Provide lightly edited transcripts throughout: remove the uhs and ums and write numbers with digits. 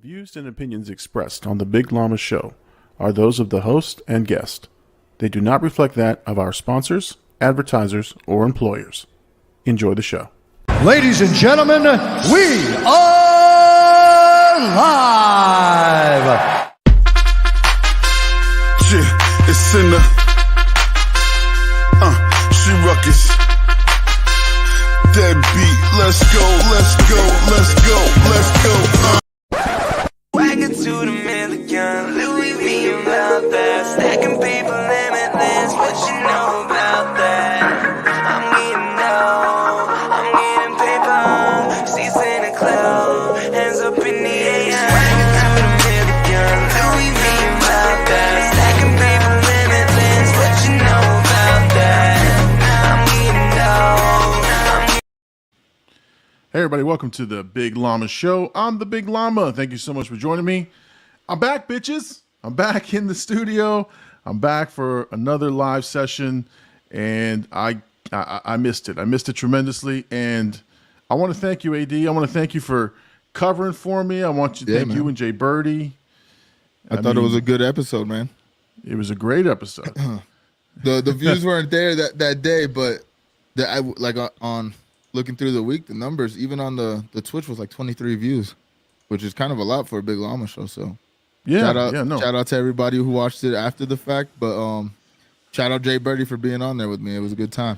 views and opinions expressed on the Big Llama Show are those of the host and guest. They do not reflect that of our sponsors, advertisers, or employers. Enjoy the show. Ladies and gentlemen, we are live. Yeah, it's in the she ruckus. Dead beat, let's go, let's go, let's go, let's go. Wagon to the million, Louis V about that. Stacking paper limitless, what you know about that? I'm getting paper, seats in the cloud, hands up in the air. Wagon to the million, Louis V about that. Stacking paper limitless, what you know about that? I'm getting Hey everybody, welcome to the Big Llama Show. I'm the Big Llama. Thank you so much for joining me. I'm back, bitches. I'm back in the studio. I'm back for another live session, and I missed it. I missed it tremendously, and I want to thank you, AD. I want to thank you for covering for me. I want you to thank you and Jay Birdie. I thought it was a good episode, man. It was a great episode. The views weren't there that day, but on looking through the week, the numbers even on the Twitch was like 23 views, which is kind of a lot for a Big Llama show. So shout out to everybody who watched it after the fact. But shout out Jay Birdie for being on there with me. It was a good time.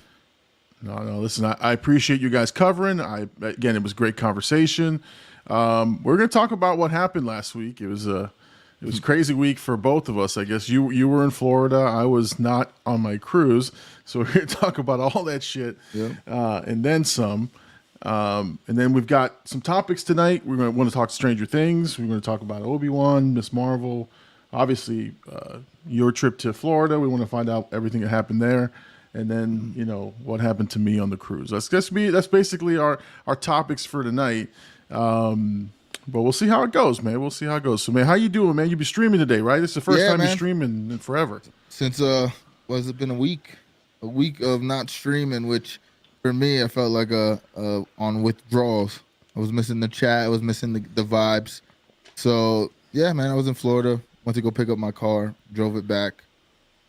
No, listen, I appreciate you guys covering. Again, it was a great conversation. We're going to talk about what happened last week. It was a crazy week for both of us. I guess you were in Florida. I was not on my cruise. So we're going to talk about all that shit, and then some. And then we've got some topics tonight. We're going to want to talk Stranger Things. We're going to talk about Obi-Wan, Miss Marvel, obviously your trip to Florida. We want to find out everything that happened there. And then, what happened to me on the cruise. That's basically our topics for tonight. But we'll see how it goes, man. We'll see how it goes. So, man, how you doing, man? You be streaming today, right? It's the first time you're streaming in forever. Since what's it been, a week of not streaming, which for me I felt like on withdrawals. I was missing the chat. I was missing the vibes. So yeah, man, I was in Florida. Went to go pick up my car. Drove it back.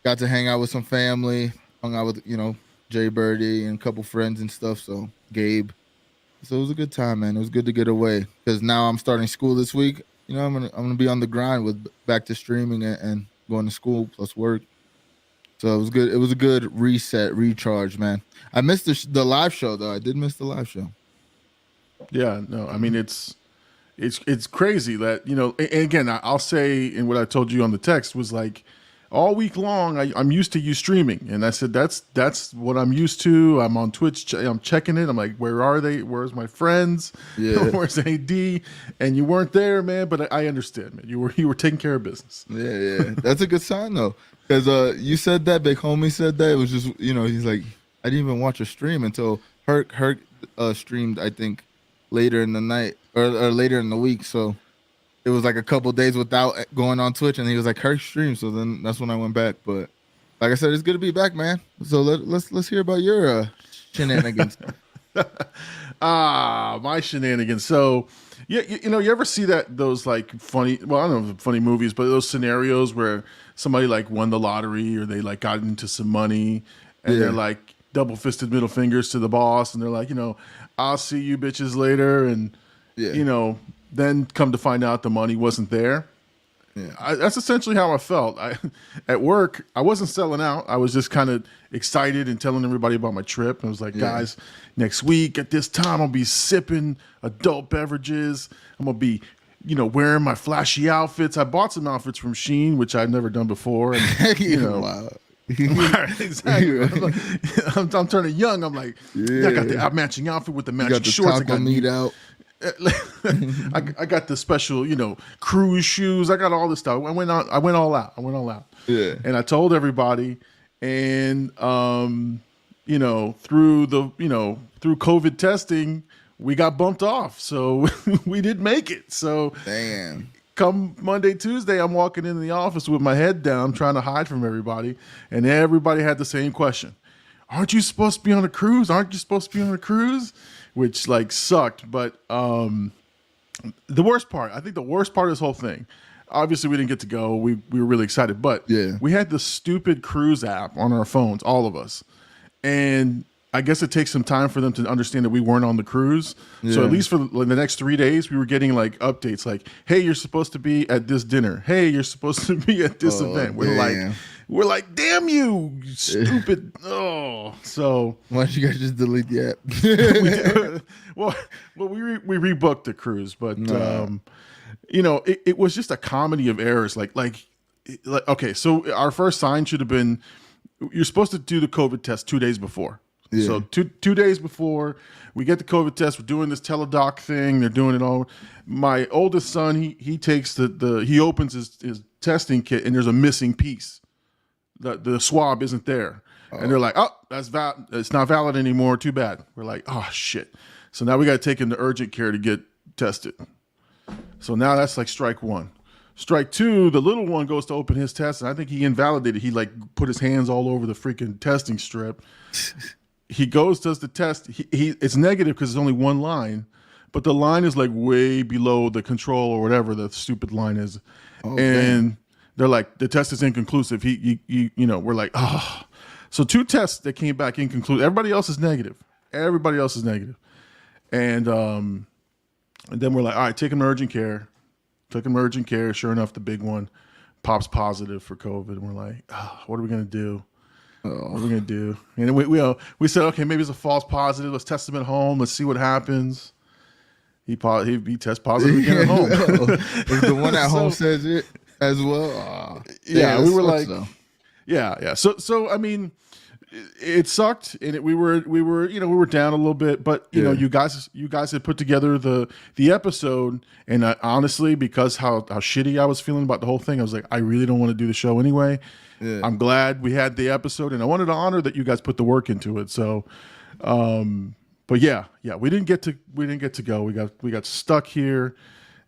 Got to hang out with some family. Hung out with Jay Birdie and a couple friends and stuff. So Gabe. So it was a good time, man. It was good to get away because now I'm starting school this week. I'm gonna be on the grind with back to streaming and going to school plus work. So it was good. It was a good reset, recharge, man. I missed the live show though. I did miss the live show. Yeah, no, I mean it's crazy that and again I'll say, and what I told you on the text was like, all week long, I'm used to you streaming, and I said that's what I'm used to. I'm on Twitch, I'm checking it. I'm like, where are they? Where's my friends? Yeah. Where's AD? And you weren't there, man. But I understand, man. You were taking care of business. Yeah. That's a good sign though, because you said that, big homie said that. It was just he's like, I didn't even watch a stream until Herc streamed, I think, later in the night or later in the week. So it was like a couple days without going on Twitch, and he was like, Herc stream. So then that's when I went back. But like I said, it's good to be back, man. So let's hear about your shenanigans. My shenanigans. So yeah, you ever see those like funny? Well, I don't know if funny movies, but those scenarios where somebody like won the lottery or they like got into some money, and they're like double-fisted middle fingers to the boss, and they're like, I'll see you bitches later, and then come to find out the money wasn't there. Yeah. That's essentially how I felt. At work, I wasn't selling out. I was just kind of excited and telling everybody about my trip. I was like, guys, next week at this time, I'll be sipping adult beverages. I'm going to be, wearing my flashy outfits. I bought some outfits from Shein, which I've never done before. And, Wow. Exactly. I'm turning young. I'm like, I got the matching outfit with the matching shorts. I got meat out. I got the special, cruise shoes. I got all this stuff. I went all out. Yeah. And I told everybody, and through COVID testing, we got bumped off. So we didn't make it. So damn. Come Monday, Tuesday, I'm walking into the office with my head down, trying to hide from everybody, and everybody had the same question. Aren't you supposed to be on a cruise? Which like sucked, but The worst part, I think the worst part of this whole thing, obviously we didn't get to go. We were really excited, but Yeah. we had the stupid cruise app on our phones, all of us. And I guess it takes some time for them to understand that we weren't on the cruise. So Yeah. at least for the next 3 days, we were getting like updates like, hey, you're supposed to be at this dinner. Hey, you're supposed to be at this event. We're like, damn you stupid. Oh, so Why don't you guys just delete the app? well, we rebooked the cruise, but No. it was just a comedy of errors. Like, okay, so our first sign should have been, you're supposed to do the COVID test 2 days before. Yeah. So two days before we get the COVID test, we're doing this teledoc thing. They're doing it all. My oldest son, he takes he opens his testing kit and there's a missing piece. The swab isn't there. And they're like, oh, it's not valid anymore. Too bad. We're like, oh shit. So now we got to take him to urgent care to get tested. So now that's like strike one. Strike two, the little one goes to open his test, and I think he invalidated. He like put his hands all over the freaking testing strip. He goes, does the test. It's negative because it's only one line, but the line is like way below the control or whatever the stupid line is. Oh, And they're like, the test is inconclusive. We're like, oh. So 2 tests that came back inconclusive. Everybody else is negative. And then we're like, all right, take him to urgent care. Took him to urgent care. Sure enough, the big one pops positive for COVID. And we're like, oh, what are we going to do? What are we going to do? And we said, okay, maybe it's a false positive. Let's test him at home. Let's see what happens. He tests positive again at home. If the one at home says it as well. Yeah, we were like, though. yeah. So I mean, it sucked, and we were down a little bit, but you know, you guys had put together the episode, and honestly, because how shitty I was feeling about the whole thing, I was like, I really don't want to do the show anyway. Yeah. I'm glad we had the episode, and I wanted to honor that you guys put the work into it. So, but yeah, we didn't get to go. We got stuck here.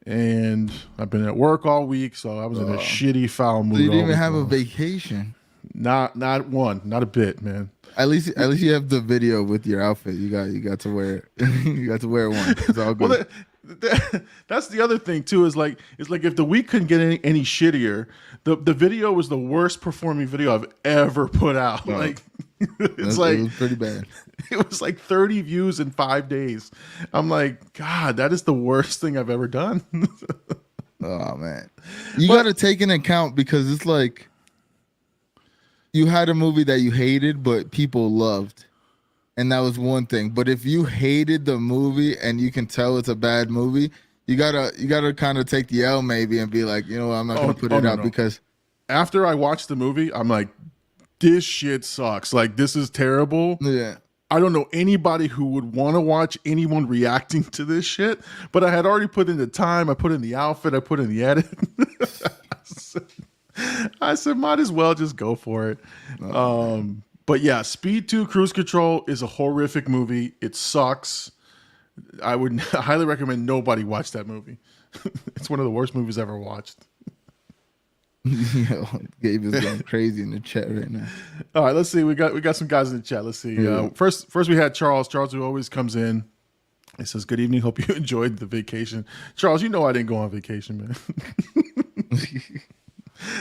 And I've been at work all week, so I was in a shitty foul mood. So you didn't even week have a long. vacation. Not one, not a bit, man. At least you have the video with your outfit. You got to wear it. You got to wear one. It's all good. Well, that's the other thing too. Is like if the week couldn't get any shittier, the video was the worst performing video I've ever put out. Oh. Like it was pretty bad. It was like 30 views in 5 days. I'm like, God, that is the worst thing I've ever done. Oh man, you got to take into account because it's like you had a movie that you hated but people loved, and that was one thing. But if you hated the movie and you can tell it's a bad movie, you gotta kind of take the L maybe and be like, you know what, I'm not gonna put it out because after I watched the movie, I'm like, this shit sucks. Like, this is terrible. Yeah. I don't know anybody who would want to watch anyone reacting to this shit, but I had already put in the time. I put in the outfit. I put in the edit. I said, might as well just go for it. But yeah, Speed 2 Cruise Control is a horrific movie. It sucks. I would highly recommend nobody watch that movie. It's one of the worst movies I've ever watched. Yo, Gabe is going crazy in the chat right now. All right, let's see. We got some guys in the chat. Let's see. First we had Charles. Charles, who always comes in. He says, "Good evening. Hope you enjoyed the vacation." Charles, you know I didn't go on vacation, man.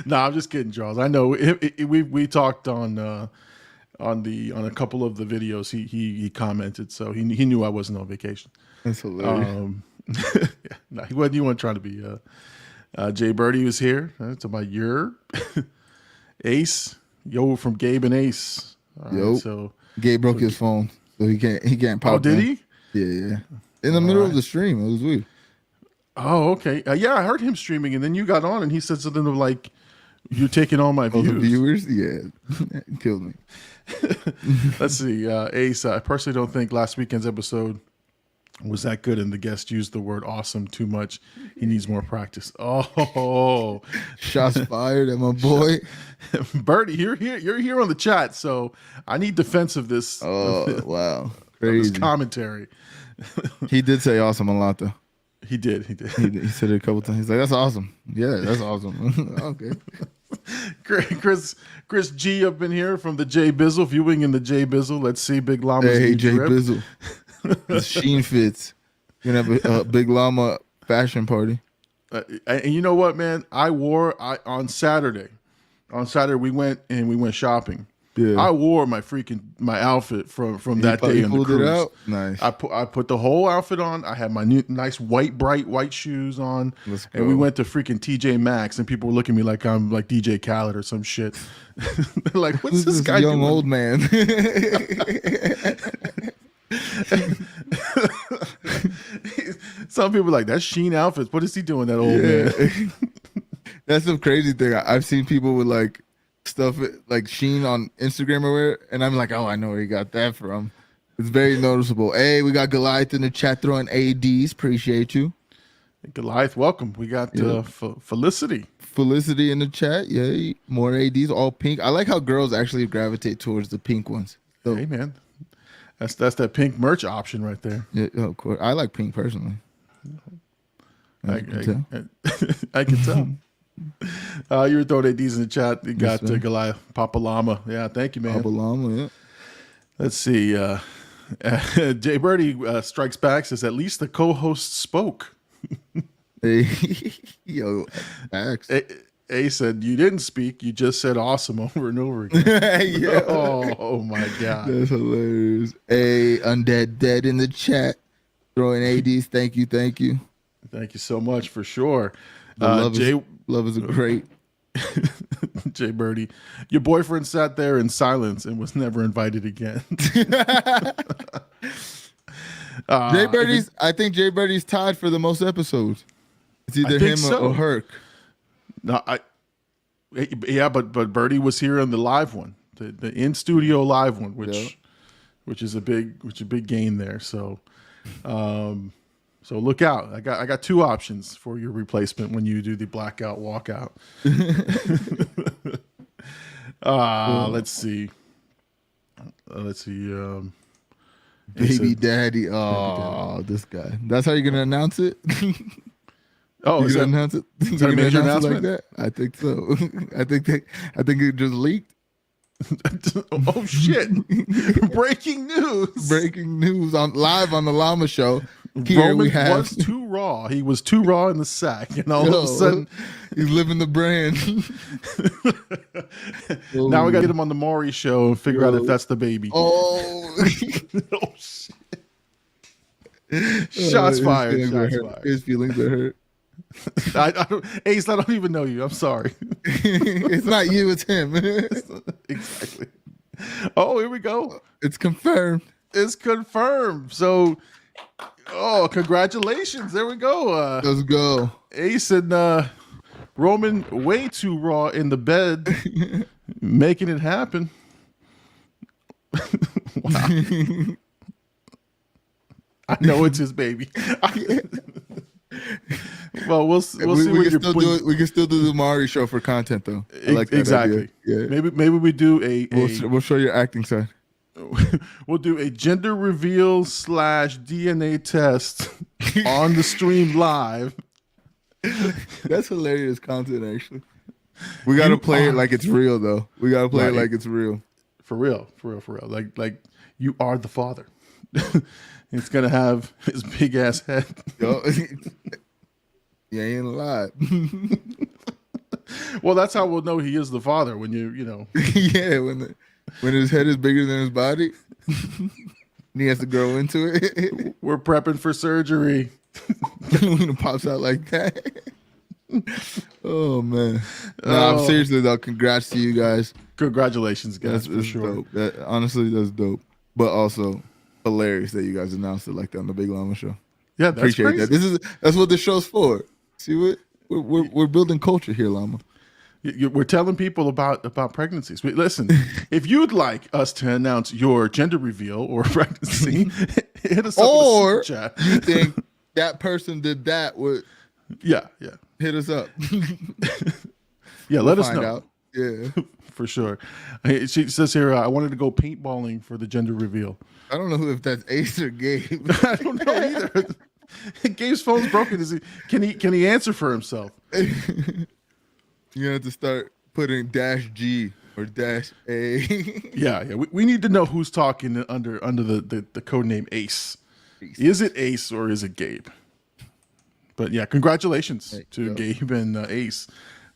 No, I'm just kidding, Charles. I know we talked on a couple of the videos. He commented, so he knew I wasn't on vacation. That's hilarious. Yeah, no, he wasn't trying to be. Jay Birdie was here. That's about your Ace. Yo, from Gabe and Ace. So Gabe broke his phone, so he can't pop. Oh, did he? Yeah. In the middle of the stream, it was weird. Oh, okay. Yeah, I heard him streaming, and then you got on, and he said something like, "You're taking all my views." The viewers, yeah, it killed me. Let's see, Ace. I personally don't think last weekend's episode was that good, and the guest used the word "awesome" too much. He needs more practice. Oh, shots fired at my boy. Birdie, you're here on the chat, so I need defense of this. Oh, wow, crazy this commentary. He did say "awesome" a lot, though. He did. He said it a couple times. He's like, "That's awesome." Yeah, that's awesome. Okay. Chris G up in here from the J Bizzle, viewing in the J Bizzle. Let's see Big Llama's Hey, new J drip. Bizzle. The sheen fits. You're gonna have a Big Llama fashion party. And you know what, man? On Saturday. On Saturday we went shopping. Yeah. I wore my outfit from that day on the pulled it cruise. out? Nice. I put the whole outfit on. I had my new nice bright white shoes on, Let's and we go. went to freaking TJ Maxx, and people were looking at me like I'm like DJ Khaled or some shit. They're like, "What's Who's this guy young doing?" old man? Some people are like, "That's Sheen outfits. What is he doing, that old man?" That's the crazy thing. I've seen people with like stuff like Sheen on Instagram or where, and I'm like, oh, I know where he got that from. It's very noticeable. Hey, we got Goliath in the chat throwing ADs. Appreciate you. Goliath, welcome. We got Felicity. Felicity in the chat. Yeah, more ADs, all pink. I like how girls actually gravitate towards the pink ones. So, Hey, man, that's that pink merch option right there. yeah, of course. I like pink personally. I can tell. I can tell. You were throwing ADs in the chat. You got sir. Goliath, Papa Llama. Yeah, thank you, man. Papa Llama, yeah. Let's see. Jay Birdie strikes back, says, at least the co-host spoke. Hey, yo, facts. A said, you didn't speak. You just said awesome over and over again. Yeah. Oh, my God. That's hilarious. Hey, Undead Dead in the chat. Throwing ADs. Thank you. Thank you so much for sure. Love is a great. Jay Birdie, your boyfriend sat there in silence and was never invited again. Jay Birdie's. I think Jay Birdie's tied for the most episodes. It's either him or Herc. No, but Birdie was here on the live one, the in studio live one, which is a big gain there. So, so look out. I got two options for your replacement when you do the blackout walkout. Let's see. Baby daddy. Oh, this guy. That's how you're gonna announce it. Oh, You is gonna that, announce it? is You that a gonna major announce it announcement? like that? I think so. I think it just leaked. Oh shit! Breaking news. Breaking news live on the Llama Show. Here Roman we have. was too raw. He was too raw in the sack, and all of a sudden, he's living the brand. now we got to get him on the Maury show and figure out if that's the baby. Oh, Oh, shit. Shots his fired. feelings are Shots hurt. fired. His feelings are hurt. I don't, Ace, I don't even know you. I'm sorry. It's not you, it's him. Exactly. Oh, here we go. It's confirmed. It's confirmed. So, congratulations. There we go. Let's go. Ace and Roman way too raw in the bed, making it happen. Wow. I know it's his baby. Well, we'll see what We you're can still do the Mari show for content though. I like that exactly. idea. Yeah. Maybe we do We'll show your acting side. we'll do a gender reveal / DNA test on the stream live. That's hilarious content actually. We gotta play it like it's real though. We gotta play it like it's real. For real. Like you are the father. It's gonna have his big ass head. Yo, you ain't lied. Well, that's how we'll know he is the father when you know. Yeah, when his head is bigger than his body, and he has to grow into it. We're prepping for surgery. When it pops out like that. Oh man! No, seriously though, congrats to you guys. Congratulations, guys, for sure. Dope. Honestly, that's dope. But also hilarious that you guys announced it like that on the Big Llama show. Yeah, that's Appreciate crazy. that. That's what the show's for. See what we're building culture here, Llama. We're telling people about pregnancies. Listen, if you'd like us to announce your gender reveal or pregnancy, hit us up Or in the super chat. you think that person did that? Would Yeah. hit us up. Yeah, let us Find know. out. Yeah. For sure. She says here, I wanted to go paintballing for the gender reveal. I don't know if that's Ace or Gabe. I don't know either. Gabe's phone's broken. Can he answer for himself? You have to start putting -G or -A. Yeah. We need to know who's talking under the code name Ace. Is it Ace or is it Gabe? But yeah, congratulations Hey, to yo. Gabe and Ace.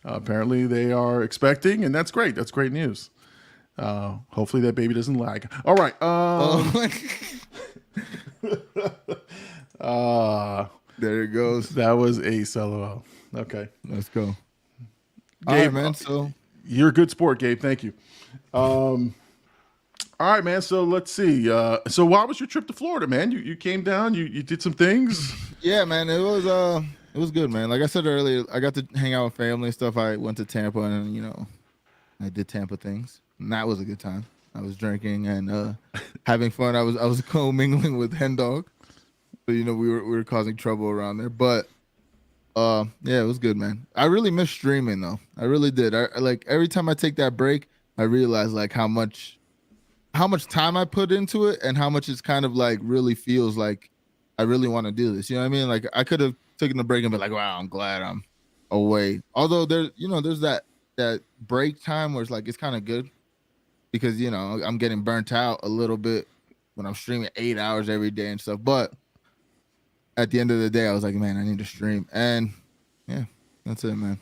Apparently they are expecting, and that's great. That's great news. Hopefully that baby doesn't lag. All right. There it goes. That was Ace. LOL. Okay. Let's go. Gabe, All right, man. So you're a good sport, Gabe. Thank you. All right, man. So let's see. So why was your trip to Florida, man? You came down. You did some things. yeah, man, it was good, man. Like I said earlier, I got to hang out with family and stuff. I went to Tampa, and I did Tampa things, and that was a good time. I was drinking and having fun. I was co-mingling with Hen Dog, so we were causing trouble around there. But yeah, it was good, man. I really miss streaming though. I really did. I like every time I take that break, I realize like how much time I put into it and how much it's kind of like really feels like I really want to do this. You know what I mean? Like I could have taken the break and been like, wow, I'm glad I'm away. Although there's that break time where it's like it's kind of good because I'm getting burnt out a little bit when I'm streaming 8 hours every day and stuff. But at the end of the day, I was like, man, I need to stream. And yeah, that's it, man.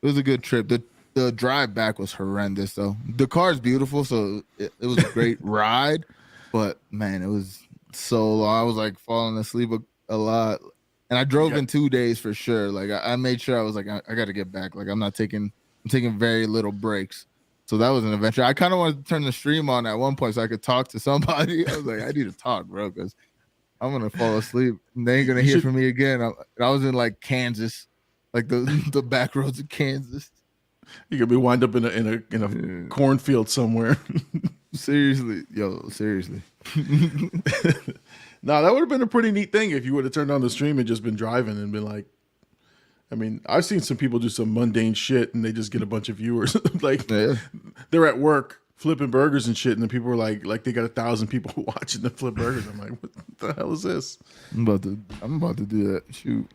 It was a good trip. The drive back was horrendous, though. The car's beautiful, so it was a great ride. But, man, it was so long. I was, like, falling asleep a lot. And I drove in 2 days for sure. Like, I made sure I was like, I got to get back. Like, I'm taking very little breaks. So that was an adventure. I kind of wanted to turn the stream on at one point so I could talk to somebody. I was like, I need to talk, bro, because I'm going to fall asleep. And they ain't going to hear from me again. I was in, like, Kansas, like the back roads of Kansas. You could be wind up in a cornfield somewhere. Seriously. No, that would have been a pretty neat thing if you would have turned on the stream and just been driving and been like, I mean, I've seen some people do some mundane shit and they just get a bunch of viewers. Like they're at work flipping burgers and shit, and then people were like they got 1,000 people watching them flip burgers. I'm like, what the hell is this? I'm about to do that. Shoot.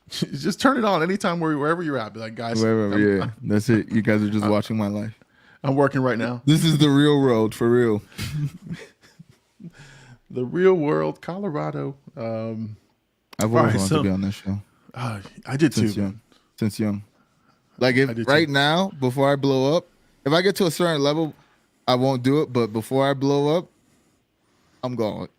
Just turn it on anytime wherever you're at. Be like, guys, Wherever, that's it. You guys are just watching my life. I'm working right now. This is the real world for real. The real world, Colorado. I've always wanted to be on this show. I did too. Since young. Like if right now, before I blow up, if I get to a certain level, I won't do it. But before I blow up, I'm going.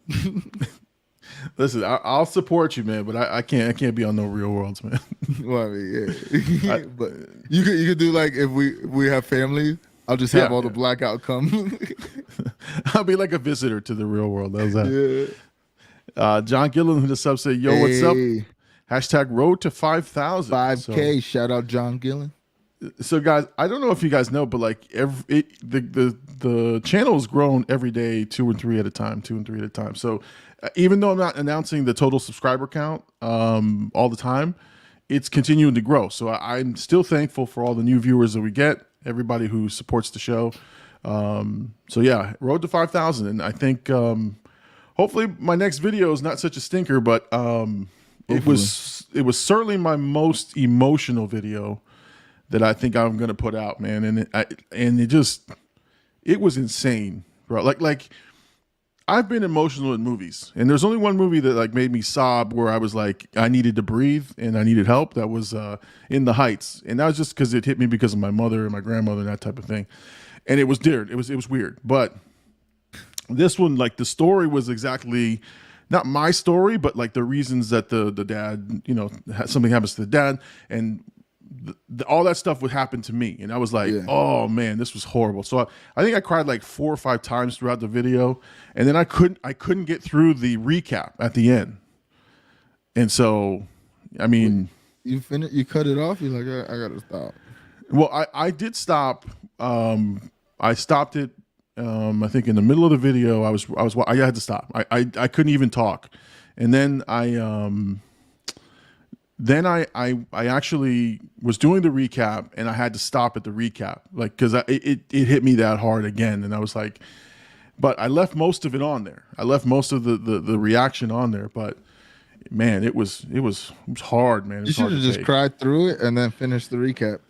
Listen, I'll support you, man, but I can't be on no Real Worlds, man. Well, I mean, yeah. But you could do like if we have family, I'll just have all the blackout come. I'll be like a visitor to the real world. How's that? Yeah. John Gillen, who the sub said, "Yo, what's up?" Hashtag road to 5,000. 5K. Shout out John Gillen. So guys, I don't know if you guys know, but like the channel has grown every day, 2 and 3 at a time. So even though I'm not announcing the total subscriber count all the time, it's continuing to grow. So I'm still thankful for all the new viewers that we get, everybody who supports the show. So yeah, road to 5,000, and I think hopefully my next video is not such a stinker, but it was certainly my most emotional video that I think I'm gonna put out, man. And it was insane, bro. Like I've been emotional in movies, and there's only one movie that like made me sob where I was like I needed to breathe and I needed help. That was In the Heights, and that was just because it hit me because of my mother and my grandmother and that type of thing. And it was weird. It was weird, but this one, like the story was exactly not my story, but like the reasons that the dad, something happens to the dad, and all that stuff would happen to me, and I was like, oh man, this was horrible. So I think I cried like 4 or 5 times throughout the video, and then I couldn't get through the recap at the end. And so, I mean, you cut it off. You're like, I gotta stop. Well, I did stop. I stopped it. I think in the middle of the video, I had to stop. I couldn't even talk, and then I actually was doing the recap, and I had to stop at the recap, like because it hit me that hard again, and I was like, but I left most of it on there. I left most of the reaction on there, but man, it was hard, man. You should have just cried through it and then finished the recap.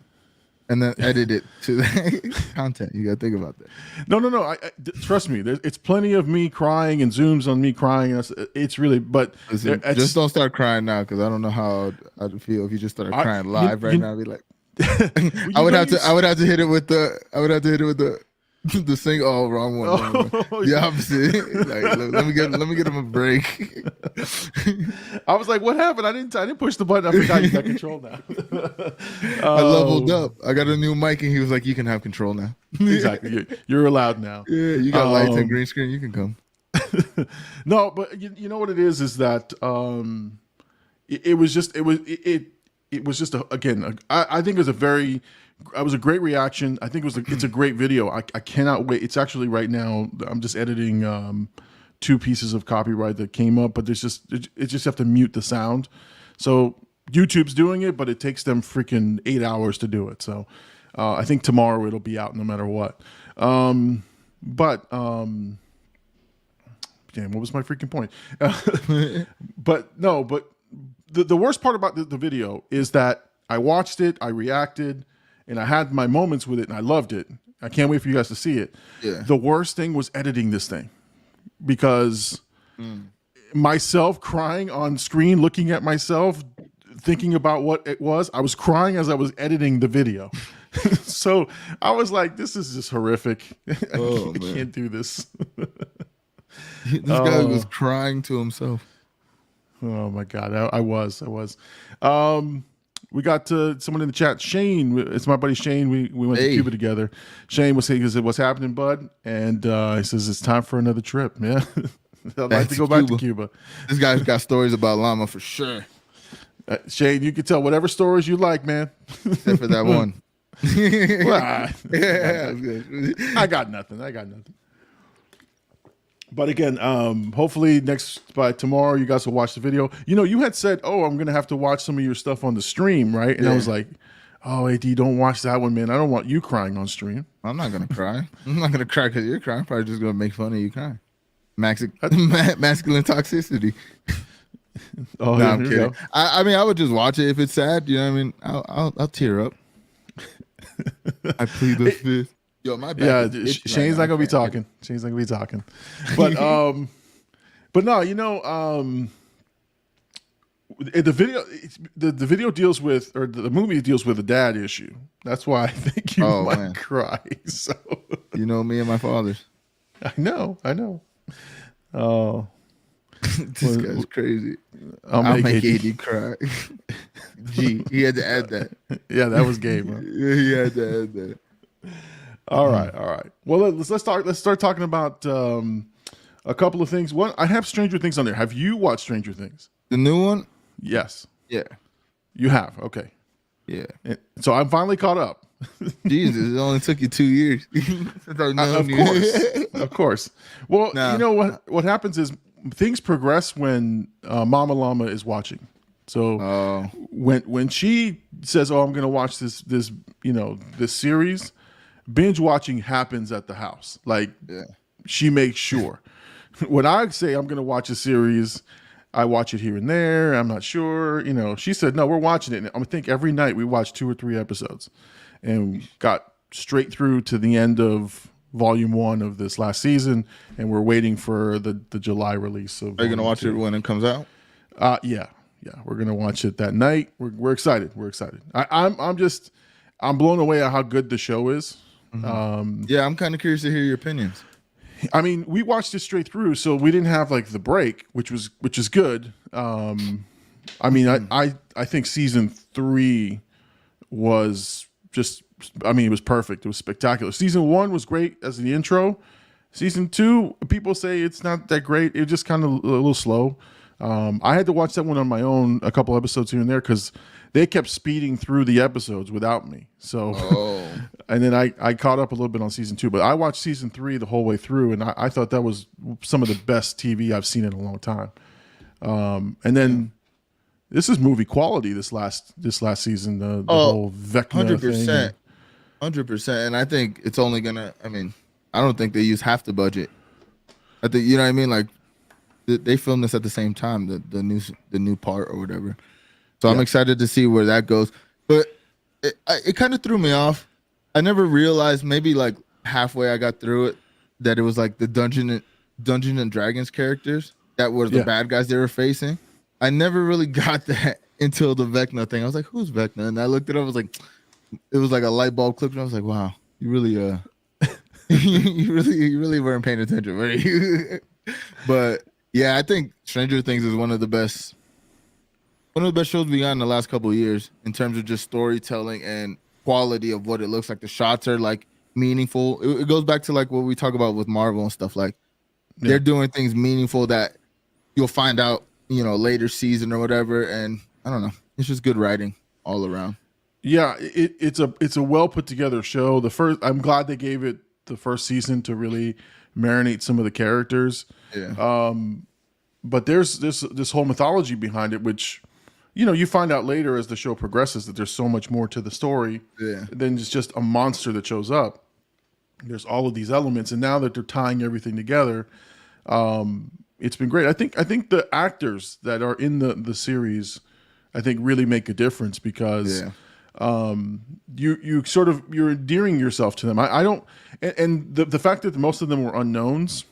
and then edit it to the content. You gotta think about that. No. Trust me. It's plenty of me crying and zooms on me crying. It's really, but Listen, just don't start crying now because I don't know how I'd feel if you just started crying live now. I'd be like, I would have to hit it with the the sing. Oh, wrong one. The opposite. Like, let me get him a break. I was like, what happened? I didn't push the button. I forgot you got control now. I leveled up. I got a new mic, and he was like, "You can have control now." Exactly. You're allowed now. Yeah, you got lights and green screen. You can come. No, but you know what it is that it was just again. I think it was a great reaction. I think it's a great video. I cannot wait. It's actually right now. I'm just editing 2 pieces of copyright that came up, but it just have to mute the sound. So YouTube's doing it, but it takes them freaking 8 hours to do it. So I think tomorrow it'll be out no matter what. Damn, what was my freaking point? But the worst part about the video is that I watched it, I reacted, and I had my moments with it, and I loved it. I can't wait for you guys to see it. Yeah. The worst thing was editing this thing, because myself crying on screen, looking at myself, thinking about what it was, I was crying as I was editing the video. So I was like, this is just horrific. I can't do this. This guy was crying to himself. Oh my God, I was. We got someone in the chat, Shane. It's my buddy Shane. We went to Cuba together. Shane was saying, "What's happening, bud?" And he says it's time for another trip. Yeah, I'd like to go back to Cuba. This guy's got stories about llama for sure. Shane, you can tell whatever stories you like, man. Except for that one. Well, I got nothing. But again, hopefully by tomorrow, you guys will watch the video. You know, you had said, "Oh, I'm gonna have to watch some of your stuff on the stream," right? And I was like, "Oh, AD, don't watch that one, man. I don't want you crying on stream." I'm not gonna cry. I'm not gonna cry because you're crying. I'm probably just gonna make fun of you crying. Masculine toxicity. Oh, no, I'm kidding. I mean, I would just watch it if it's sad. You know what I mean? I'll tear up. I plead the fifth. Yo, my bad. Yeah, Shane's not gonna be talking. Shane's not gonna be talking. But no, you know, the video deals with, or the movie deals with a dad issue. That's why I think you might cry. So you know me and my fathers. I know. Oh, this guy's crazy. I'll make AD cry. Gee, he had to add that. Yeah, that was gay, bro. Yeah, he had to add that. All right. Well, let's start talking about a couple of things. One, I have Stranger Things on there. Have you watched Stranger Things? The new one? Yes. Yeah. You have. Okay. Yeah. So I'm finally caught up. Jesus, it only took you 2 years. Of course. Well, you know what happens is things progress when Mama Llama is watching. So when she says, "Oh, I'm going to watch this series," binge watching happens at the house. Like, she makes sure. When I say I'm going to watch a series, I watch it here and there. I'm not sure. You know, she said, "No, we're watching it." And I think every night we watch 2 or 3 episodes, and got straight through to the end of volume 1 of this last season, and we're waiting for the July release. Are you going to watch it when it comes out? Yeah, we're going to watch it that night. We're excited. I'm blown away at how good the show is. Mm-hmm. I'm kind of curious to hear your opinions. I mean, we watched it straight through, so we didn't have like the break, which is good. I mean, I think season 3 was just, I mean, it was perfect. It was spectacular. Season 1 was great as the intro. Season 2, people say it's not that great. It was just kind of a little slow. I had to watch that one on my own, a couple episodes here and there, because they kept speeding through the episodes without me. So, and then I caught up a little bit on season 2, but I watched season 3 the whole way through, and I thought that was some of the best TV I've seen in a long time. And then this is movie quality. This last season, the whole Vecna 100%, thing. 100%, and I think it's only gonna. I mean, I don't think they use half the budget. I think, you know what I mean. Like, they filmed this at the same time, the new part or whatever. So I'm excited to see where that goes. But it kind of threw me off. I never realized, maybe like halfway I got through it, that it was like the Dungeon and Dragons characters that were the bad guys they were facing. I never really got that until the Vecna thing. I was like, who's Vecna? And I looked it up. I was like, it was like a light bulb clip, and I was like, wow, you really you really weren't paying attention, right? But yeah, I think Stranger Things is one of the best shows we got in the last couple of years in terms of just storytelling and quality of what it looks like. The shots are like meaningful. It goes back to like what we talk about with Marvel and stuff. Like they're doing things meaningful that you'll find out, later season or whatever. And I don't know, it's just good writing all around. Yeah, it's a well put together show. I'm glad they gave it the first season to really marinate some of the characters. Yeah. But there's this whole mythology behind it, which you find out later as the show progresses that there's so much more to the story than just a monster that shows up. There's all of these elements, and now that they're tying everything together, it's been great. I think the actors that are in the series, I think, really make a difference because you're endearing yourself to them. I don't, and the fact that most of them were unknowns.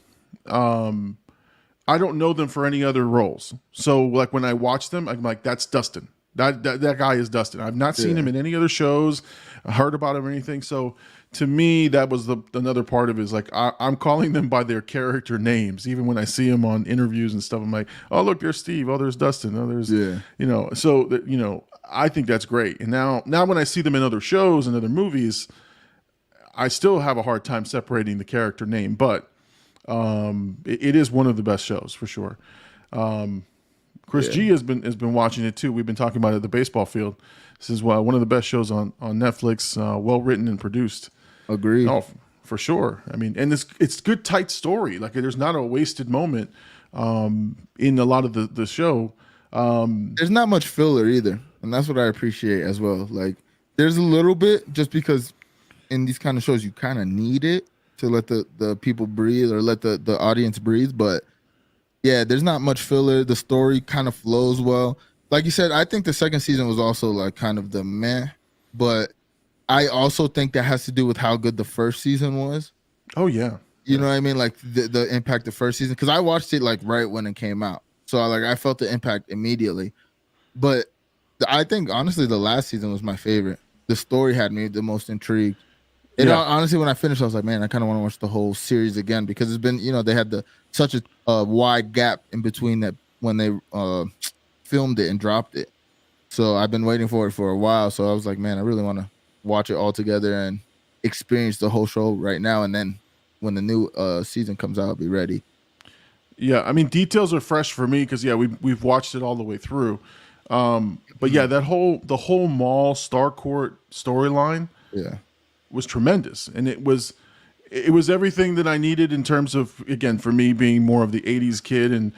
I don't know them for any other roles. So like when I watch them, I'm like, that's Dustin. That guy is Dustin. I've not seen him in any other shows, heard about him or anything. So to me, that was another part of it is like, I'm calling them by their character names. Even when I see them on interviews and stuff, I'm like, oh, look, there's Steve. Oh, there's Dustin. Oh, there's, so I think that's great. And now when I see them in other shows and other movies, I still have a hard time separating the character name, but it is one of the best shows for sure. Chris G has been watching it too. We've been talking about it at the baseball field. This is one of the best shows on Netflix, well written and produced. Agreed. No, for sure. I mean, and it's good tight story. Like there's not a wasted moment in a lot of the show. There's not much filler either, and that's what I appreciate as well. Like there's a little bit, just because in these kind of shows you kind of need it to let the people breathe or let the audience breathe. But yeah, there's not much filler. The story kind of flows well. Like you said, I think the second season was also like kind of the meh, but I also think that has to do with how good the first season was. Oh yeah. You know what I mean? Like the impact the first season, because I watched it like right when it came out. So I felt the impact immediately. But I think honestly the last season was my favorite. The story had me the most intrigued. And honestly, when I finished, I was like, man, I kind of want to watch the whole series again, because it's been, they had such a wide gap in between that when they filmed it and dropped it. So I've been waiting for it for a while. So I was like, man, I really want to watch it all together and experience the whole show right now. And then when the new season comes out, I'll be ready. Yeah, I mean, details are fresh for me because we've watched it all the way through. But yeah, the whole Maul Starcourt storyline. Yeah. Was tremendous, and it was everything that I needed in terms of, again, for me being more of the 80s kid and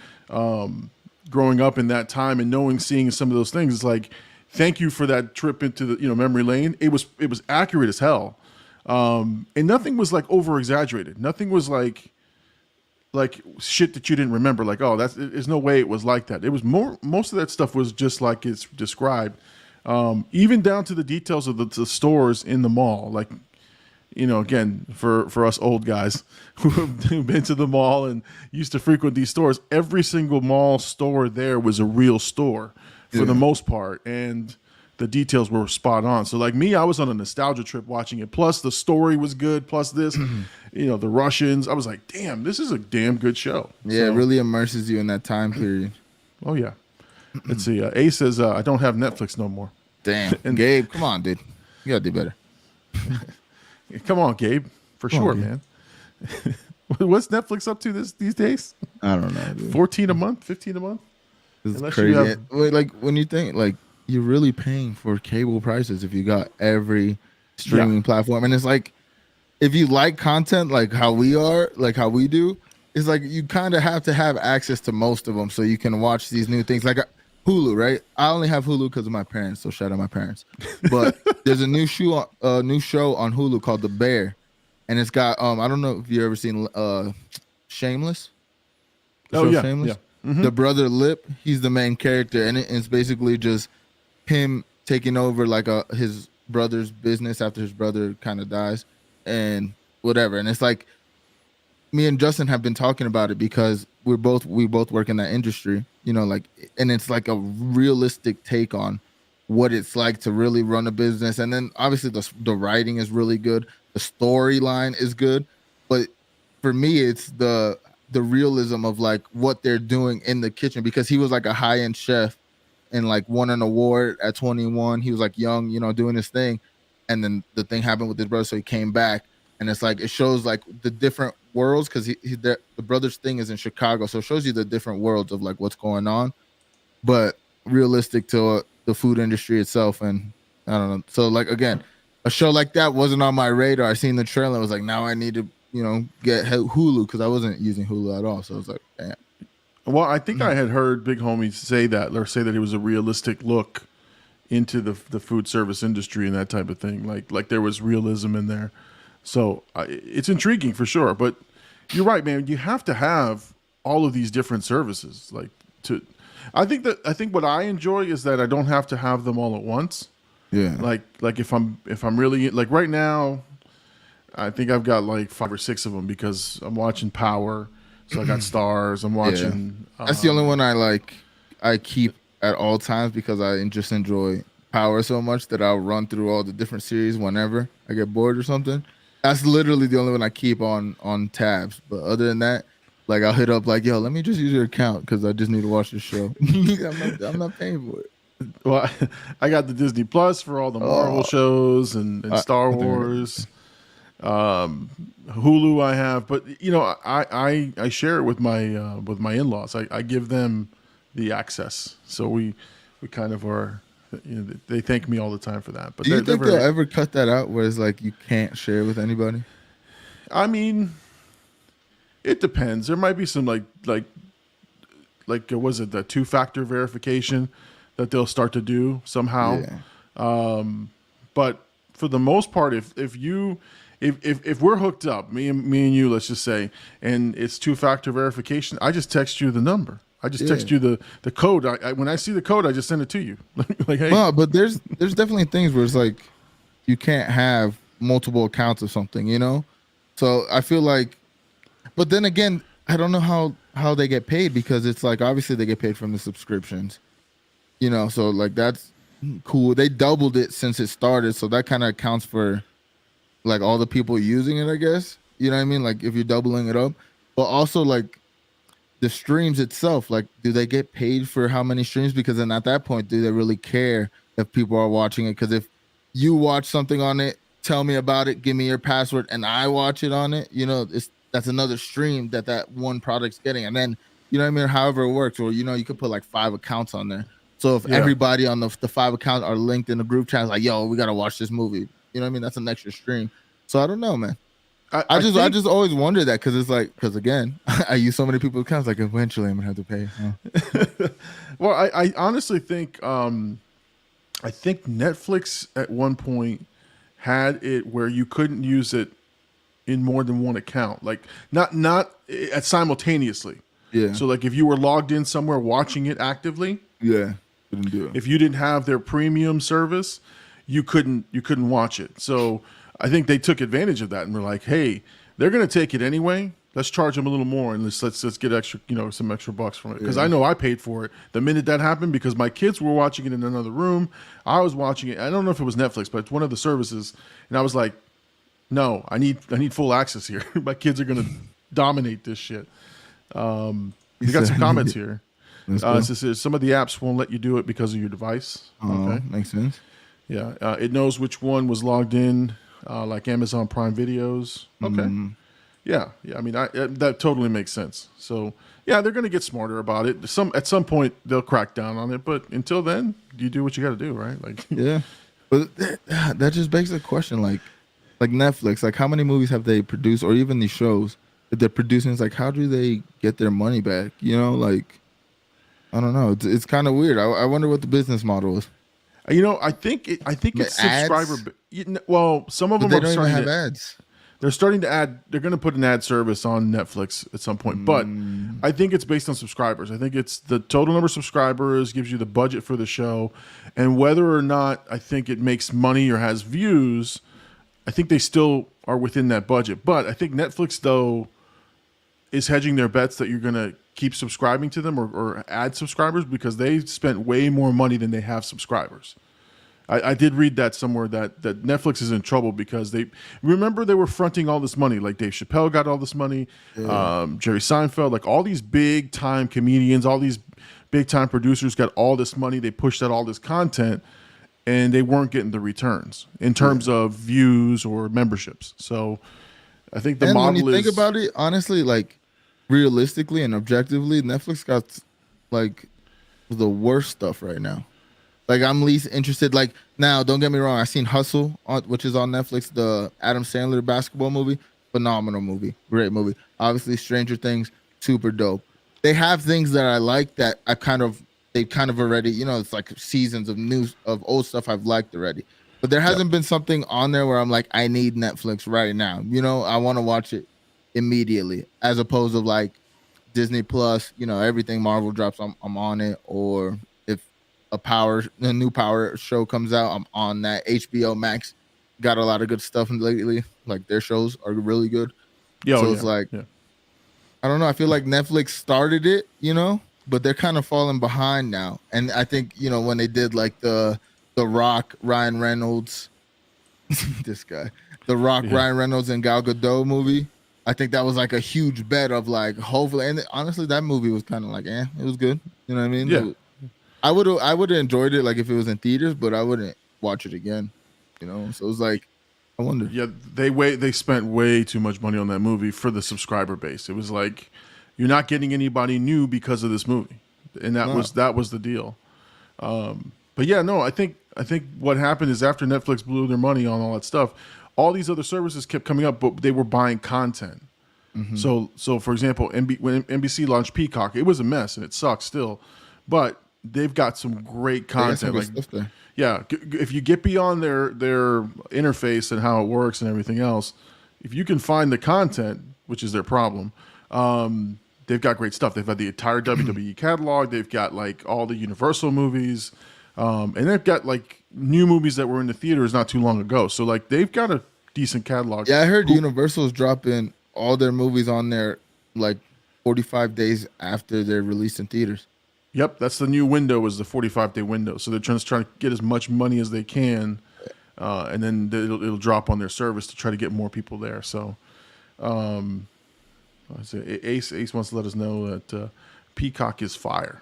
growing up in that time and seeing some of those things. It's like, thank you for that trip into the memory lane. It was accurate as hell, and nothing was like over exaggerated. Nothing was like shit that you didn't remember. Like, oh, there's no way it was like that. It was most of that stuff was just like it's described. Even down to the details of the stores in the mall. Like, again, for us old guys who've been to the mall and used to frequent these stores, every single mall store there was a real store for the most part. And the details were spot on. So like me, I was on a nostalgia trip watching it. Plus the story was good. Plus this, the Russians. I was like, damn, this is a damn good show. Yeah, it really immerses you in that time period. Oh, yeah. Let's see. A says, I don't have Netflix no more. Damn. And Gabe, come on, dude. You got to do better. Come on, Gabe. For sure, man. What's Netflix up to these days? I don't know, dude. 14 a month? 15 a month? This is crazy. Like, when you think, like, you're really paying for cable prices if you got every streaming platform. And it's like, if you like content like how we are, like how we do, it's like you kind of have to have access to most of them so you can watch these new things. Like Hulu, right? I only have Hulu because of my parents, so shout out my parents. But there's a new show on Hulu called The Bear, and it's got I don't know if you ever seen Shameless. Shameless. Yeah. Mm-hmm. The brother Lip, he's the main character, and it's basically just him taking over like his brother's business after his brother kind of dies and whatever. And it's like me and Justin have been talking about it because we both work in that industry, you know, like, and it's like a realistic take on what it's like to really run a business. And then obviously the writing is really good, the storyline is good, but for me it's the realism of like what they're doing in the kitchen, because he was like a high-end chef and like won an award at 21. He was like young, you know, doing his thing, and then the thing happened with his brother, so he came back. And it's like, it shows like the different worlds, because the brother's thing is in Chicago, so it shows you the different worlds of like what's going on, but realistic to the food industry itself. And I don't know. So like, again, a show like that wasn't on my radar. I seen the trailer. I was like, now I need to, you know, get Hulu, because I wasn't using Hulu at all. So I was like, damn. Well, I think I had heard Big Homie say that it was a realistic look into the food service industry and that type of thing. Like there was realism in there. So it's intriguing for sure. But you're right, man. You have to have all of these different services. I think what I enjoy is that I don't have to have them all at once. Yeah. Like if I'm really, like right now, I think I've got like 5 or 6 of them because I'm watching Power. So I got Stars. I'm watching. Yeah. That's the only one I keep at all times, because I just enjoy Power so much that I'll run through all the different series whenever I get bored or something. That's literally the only one I keep on tabs. But other than that, like I'll hit up like, yo, let me just use your account because I just need to watch the show. I'm not paying for it. Well, I got the Disney Plus for all the Marvel shows and Star Wars. Hulu I have, but you know, I share it with my in-laws. I give them the access, so we kind of are. You know, they thank me all the time for that. But do you think they'll ever cut that out, where it's like you can't share with anybody? I mean, it depends. There might be some like was it the 2-factor verification that they'll start to do somehow. Yeah. But for the most part, if we're hooked up, me and you, let's just say, and it's 2-factor verification, I just text you the number. I just text you the code. When I see the code, I just send it to you. Like, hey. No, but there's definitely things where it's like you can't have multiple accounts of something, you know? So I feel like, but then again, I don't know how they get paid, because it's like, obviously they get paid from the subscriptions, you know? So like, that's cool. They doubled it since it started. So that kind of accounts for like all the people using it, I guess. You know what I mean? Like if you're doubling it up, but also like, the streams itself, like, do they get paid for how many streams? Because then at that point, do they really care if people are watching it? Because if you watch something on it, tell me about it, give me your password, and I watch it on it, you know, that's another stream that one product's getting. And then, you know what I mean? However it works, or, you know, you could put like 5 accounts on there. So if everybody on the 5 accounts are linked in the group chat, like, yo, we got to watch this movie. You know what I mean? That's an extra stream. So I don't know, man. I just always wonder that, because it's like, because again, I use so many people's accounts, like eventually I'm gonna have to pay. Well, I honestly think Netflix at one point had it where you couldn't use it in more than one account, like not at simultaneously. Yeah. So like if you were logged in somewhere watching it actively, couldn't do it. If you didn't have their premium service, you couldn't watch it. So I think they took advantage of that and were like, "Hey, they're going to take it anyway. Let's charge them a little more and let's get extra, you know, some extra bucks from it." Because I know I paid for it the minute that happened, because my kids were watching it in another room. I was watching it. I don't know if it was Netflix, but it's one of the services, and I was like, "No, I need full access here. My kids are going to dominate this shit." We got some comments here. It says some of the apps won't let you do it because of your device. Okay, makes sense. Yeah, it knows which one was logged in. Like Amazon Prime Videos. Okay. Yeah. I mean, that totally makes sense. So, yeah, they're going to get smarter about it. At some point, they'll crack down on it. But until then, you do what you got to do, right? Like, yeah. But that just begs the question, like Netflix, like how many movies have they produced, or even these shows that they're producing? It's like, how do they get their money back? You know, like, I don't know. It's kind of weird. I wonder what the business model is. You know, I think it's subscriber. Well, some of them don't even have ads. They're starting to add. They're going to put an ad service on Netflix at some point, but I think it's based on subscribers. I think it's the total number of subscribers gives you the budget for the show, and whether or not I think it makes money or has views. I think they still are within that budget, but I think Netflix though is hedging their bets that you're going to keep subscribing to them or add subscribers because they spent way more money than they have subscribers. I did read that somewhere that Netflix is in trouble because they were fronting all this money. Like Dave Chappelle got all this money, Jerry Seinfeld, like all these big time comedians, all these big time producers got all this money. They pushed out all this content, and they weren't getting the returns in terms of views or memberships. So I think the model is. When you think about it, honestly, like realistically and objectively, Netflix got like the worst stuff right now. Like I'm least interested. Like now, don't get me wrong. I seen Hustle, which is on Netflix, the Adam Sandler basketball movie. Phenomenal movie, great movie. Obviously, Stranger Things, super dope. They have things that I like that they kind of already, it's like seasons of old stuff I've liked already. But there hasn't been something on there where I'm like, I need Netflix right now. I want to watch it immediately, as opposed to like Disney Plus. Everything Marvel drops, I'm on it, or a new Power show comes out, I'm on that. HBO Max got a lot of good stuff lately. Like their shows are really good. It's like, I don't know. I feel like Netflix started it, but they're kind of falling behind now. And I think, when they did like the Rock, Ryan Reynolds, this guy, the Rock, Ryan Reynolds and Gal Gadot movie, I think that was like a huge bet of like, hopefully. And honestly, that movie was kind of like, it was good. You know what I mean? Yeah. I would have enjoyed it like if it was in theaters, but I wouldn't watch it again. So it was like, I wonder. Yeah, they spent way too much money on that movie for the subscriber base. It was like you're not getting anybody new because of this movie, and that was the deal. But yeah, no, I think what happened is after Netflix blew their money on all that stuff, all these other services kept coming up, but they were buying content. Mm-hmm. So for example, when NBC launched Peacock, it was a mess and it sucks still, but they've got some great content. If you get beyond their interface and how it works and everything else, if you can find the content, which is their problem, they've got great stuff. They've got the entire WWE catalog. They've got like all the Universal movies, and they've got like new movies that were in the theaters not too long ago. So like they've got a decent catalog. Yeah, I heard Universal's dropping all their movies on there like 45 days after they're released in theaters. Yep, that's the new window, is the 45-day window. So they're trying to get as much money as they can, and then it'll drop on their service to try to get more people there. So, Ace wants to let us know that Peacock is fire.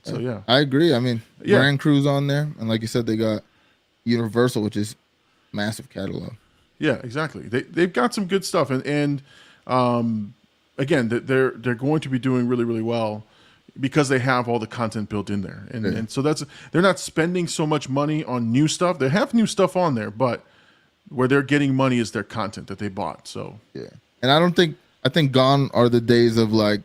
So yeah, I agree. I mean, Grand Crew's on there, and like you said, they got Universal, which is massive catalog. Yeah, exactly. They've got some good stuff, and again, they're going to be doing really, really well, because they have all the content built in there. And so they're not spending so much money on new stuff. They have new stuff on there, but where they're getting money is their content that they bought. So and I think gone are the days of like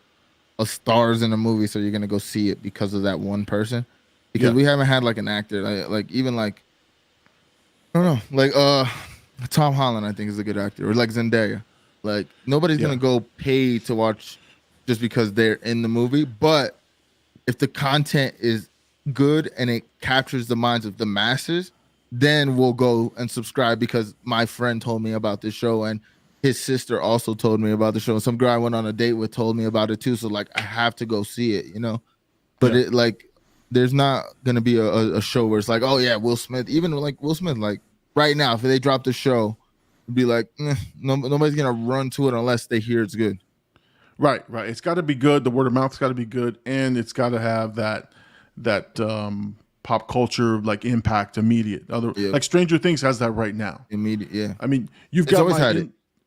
a stars in a movie, so you're gonna go see it because of that one person. Because we haven't had like an actor like even like, I don't know, like Tom Holland, I think, is a good actor, or like Zendaya. Like nobody's gonna go pay to watch just because they're in the movie, but if the content is good and it captures the minds of the masses, then we'll go and subscribe because my friend told me about this show and his sister also told me about the show. And some girl I went on a date with told me about it too. So like, I have to go see it, but it like, there's not going to be a show where it's like, oh yeah, Will Smith, even like Will Smith, like right now, if they drop the show, it'd be like, nobody's going to run to it unless they hear it's good. Right. It's got to be good. The word of mouth's got to be good, and it's got to have that pop culture like impact immediate. Like Stranger Things has that right now. Immediate, yeah. I mean, you've got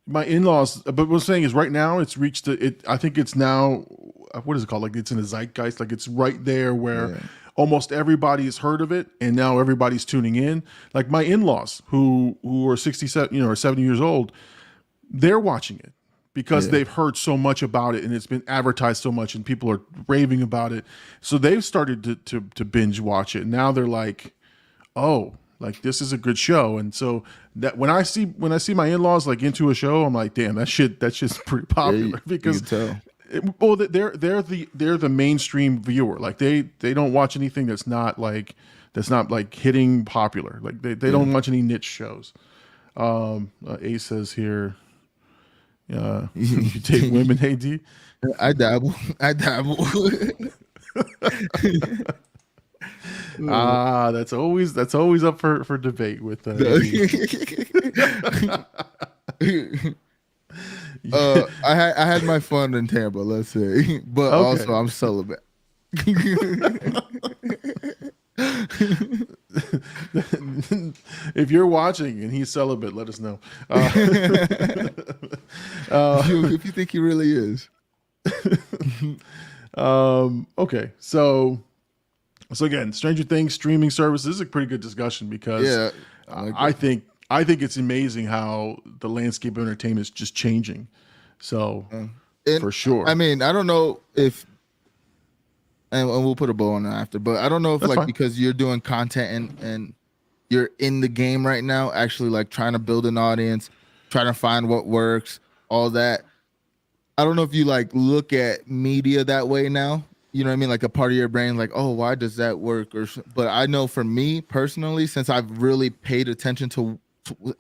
my in-laws, but what I'm saying is right now it's reached I think it's now, what is it called? Like it's in the zeitgeist. Like it's right there where almost everybody has heard of it, and now everybody's tuning in. Like my in-laws who are 67, or 70 years old, they're watching it because they've heard so much about it and it's been advertised so much and people are raving about it. So they've started to binge watch it. And now they're like, oh, Like this is a good show. And so that when I see my in-laws like into a show, I'm like, damn, that's shit's pretty popular because tell. They're the mainstream viewer. Like they don't watch anything that's not like hitting popular. Like they don't watch any niche shows. A says here, you date women, AD? I dabble. That's always up for debate with AD. I had my fun in Tampa, let's say, but Okay. also I'm celibate. If you're watching and he's celibate, let us know. If you think he really is. Okay, so again, Stranger Things streaming services is a pretty good discussion because Yeah, I think it's amazing how the landscape of entertainment is just changing. So And, for sure, I mean, I don't know if, and we'll put a bow on it after, but I don't know if That's like fine. because you're doing content and you're in the game right now, actually like trying to build an audience, trying to find what works, all that. I don't know if you like look at media that way now. You know what I mean? Like a part of your brain, like, oh, why does that work? But I know for me personally, since I've really paid attention to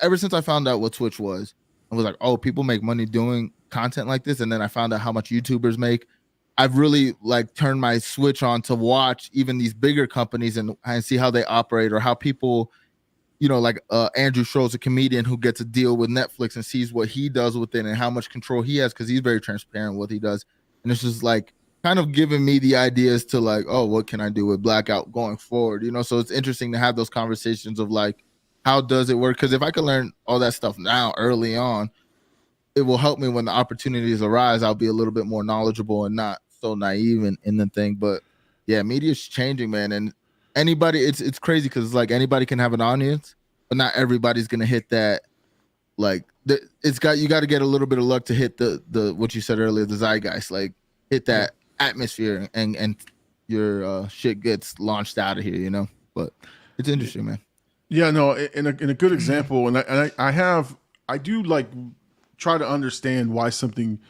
ever since I found out what Twitch was, I was like, oh, people make money doing content like this. And then I found out how much YouTubers make. I've really like turned my switch on to watch even these bigger companies and see how they operate, or how people, you know, like Andrew Schro's a comedian who gets a deal with Netflix and sees what he does with it and how much control he has because he's very transparent with what he does. And it's just like kind of giving me the ideas to like, oh, what can I do with Blackout going forward? You know, so it's interesting to have those conversations of like, how does it work? Because if I can learn all that stuff now early on, it will help me when the opportunities arise. I'll be a little bit more knowledgeable and not so naive in the thing. But yeah, media is changing, man. And anybody, it's crazy because it's like anybody can have an audience, but not everybody's gonna hit that. Like you got to get a little bit of luck to hit the what you said earlier, the zeitgeist, like hit that atmosphere and your shit gets launched out of here, you know. But it's interesting, man. yeah, no, in a good example, and I do like try to understand why something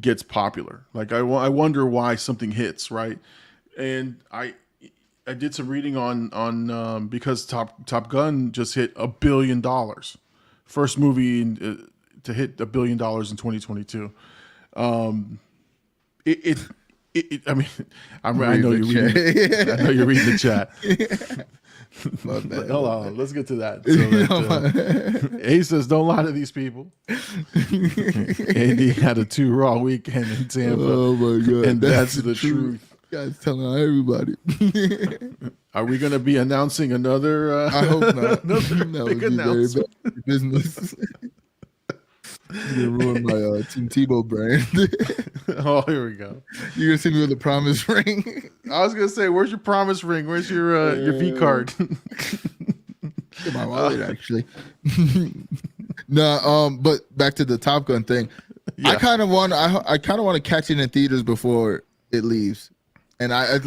gets popular. Like I wonder why something hits, right? And I did some reading on because Top Gun just hit $1 billion, first movie to hit $1 billion in 2022. I mean, I know you're reading. I know you're reading the chat. Hold on, let's get to that. So A says, "Don't lie to these people." AD had a 2 Raw weekend in Tampa. Oh my god, and that's the truth. Guys telling everybody. Are we going to be announcing another? I hope not. Another That would big be very announcement. bad for business. You're gonna ruin my Team Tebow brand. Oh, here we go. You're gonna see me with a promise ring. I was gonna say, where's your promise ring? Where's your V card? In my wallet, actually. No, but back to the Top Gun thing. Yeah. I kind of want to catch it in theaters before it leaves. And I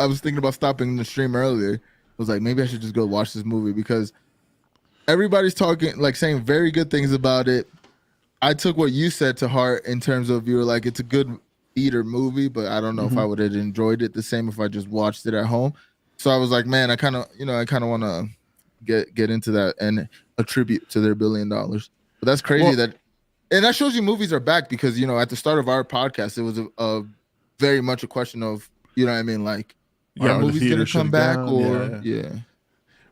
was thinking about stopping the stream earlier. I was like, maybe I should just go watch this movie because everybody's talking, like saying very good things about it. I took what you said to heart in terms of you were like, it's a good theater movie, but I don't know if I would have enjoyed it the same if I just watched it at home. So I was like, man, I kind of want to get into that and attribute to their $1 billion. But that's crazy and that shows you movies are back because, you know, at the start of our podcast, it was a very much a question of, you know what I mean? Like, are movies going to come back or yeah.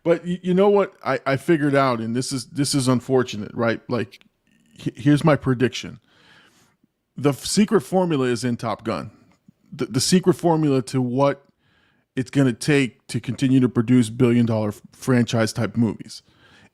But you know what I figured out, and this is unfortunate, right? Like, here's my prediction. The secret formula is in Top Gun. The secret formula to what it's going to take to continue to produce $1 billion franchise type movies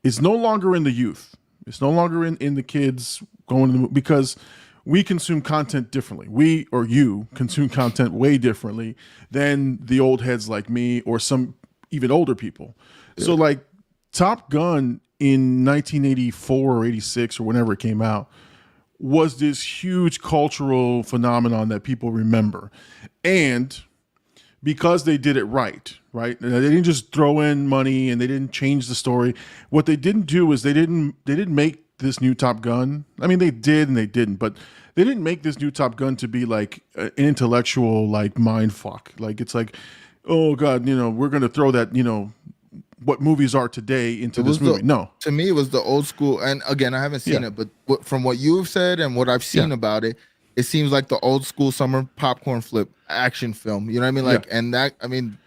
is no longer in the youth. It's no longer in the kids going to the, because we consume content differently. We or you consume content way differently than the old heads like me or some even older people. Yeah. So like Top Gun in 1984 or 86 or whenever it came out was this huge cultural phenomenon that people remember. And because they did it right. They didn't just throw in money and they didn't change the story. What they didn't do is they didn't make this new Top Gun. I mean, they did and they didn't, but they didn't make this new Top Gun to be like an intellectual like mind fuck. Like it's like, oh God, we're gonna throw that what movies are today into this movie. No, to me it was the old school. And again, I haven't seen it, but from what you've said and what I've seen about it, it seems like the old school summer popcorn flip action film. You know what I mean? Like, and that, I mean,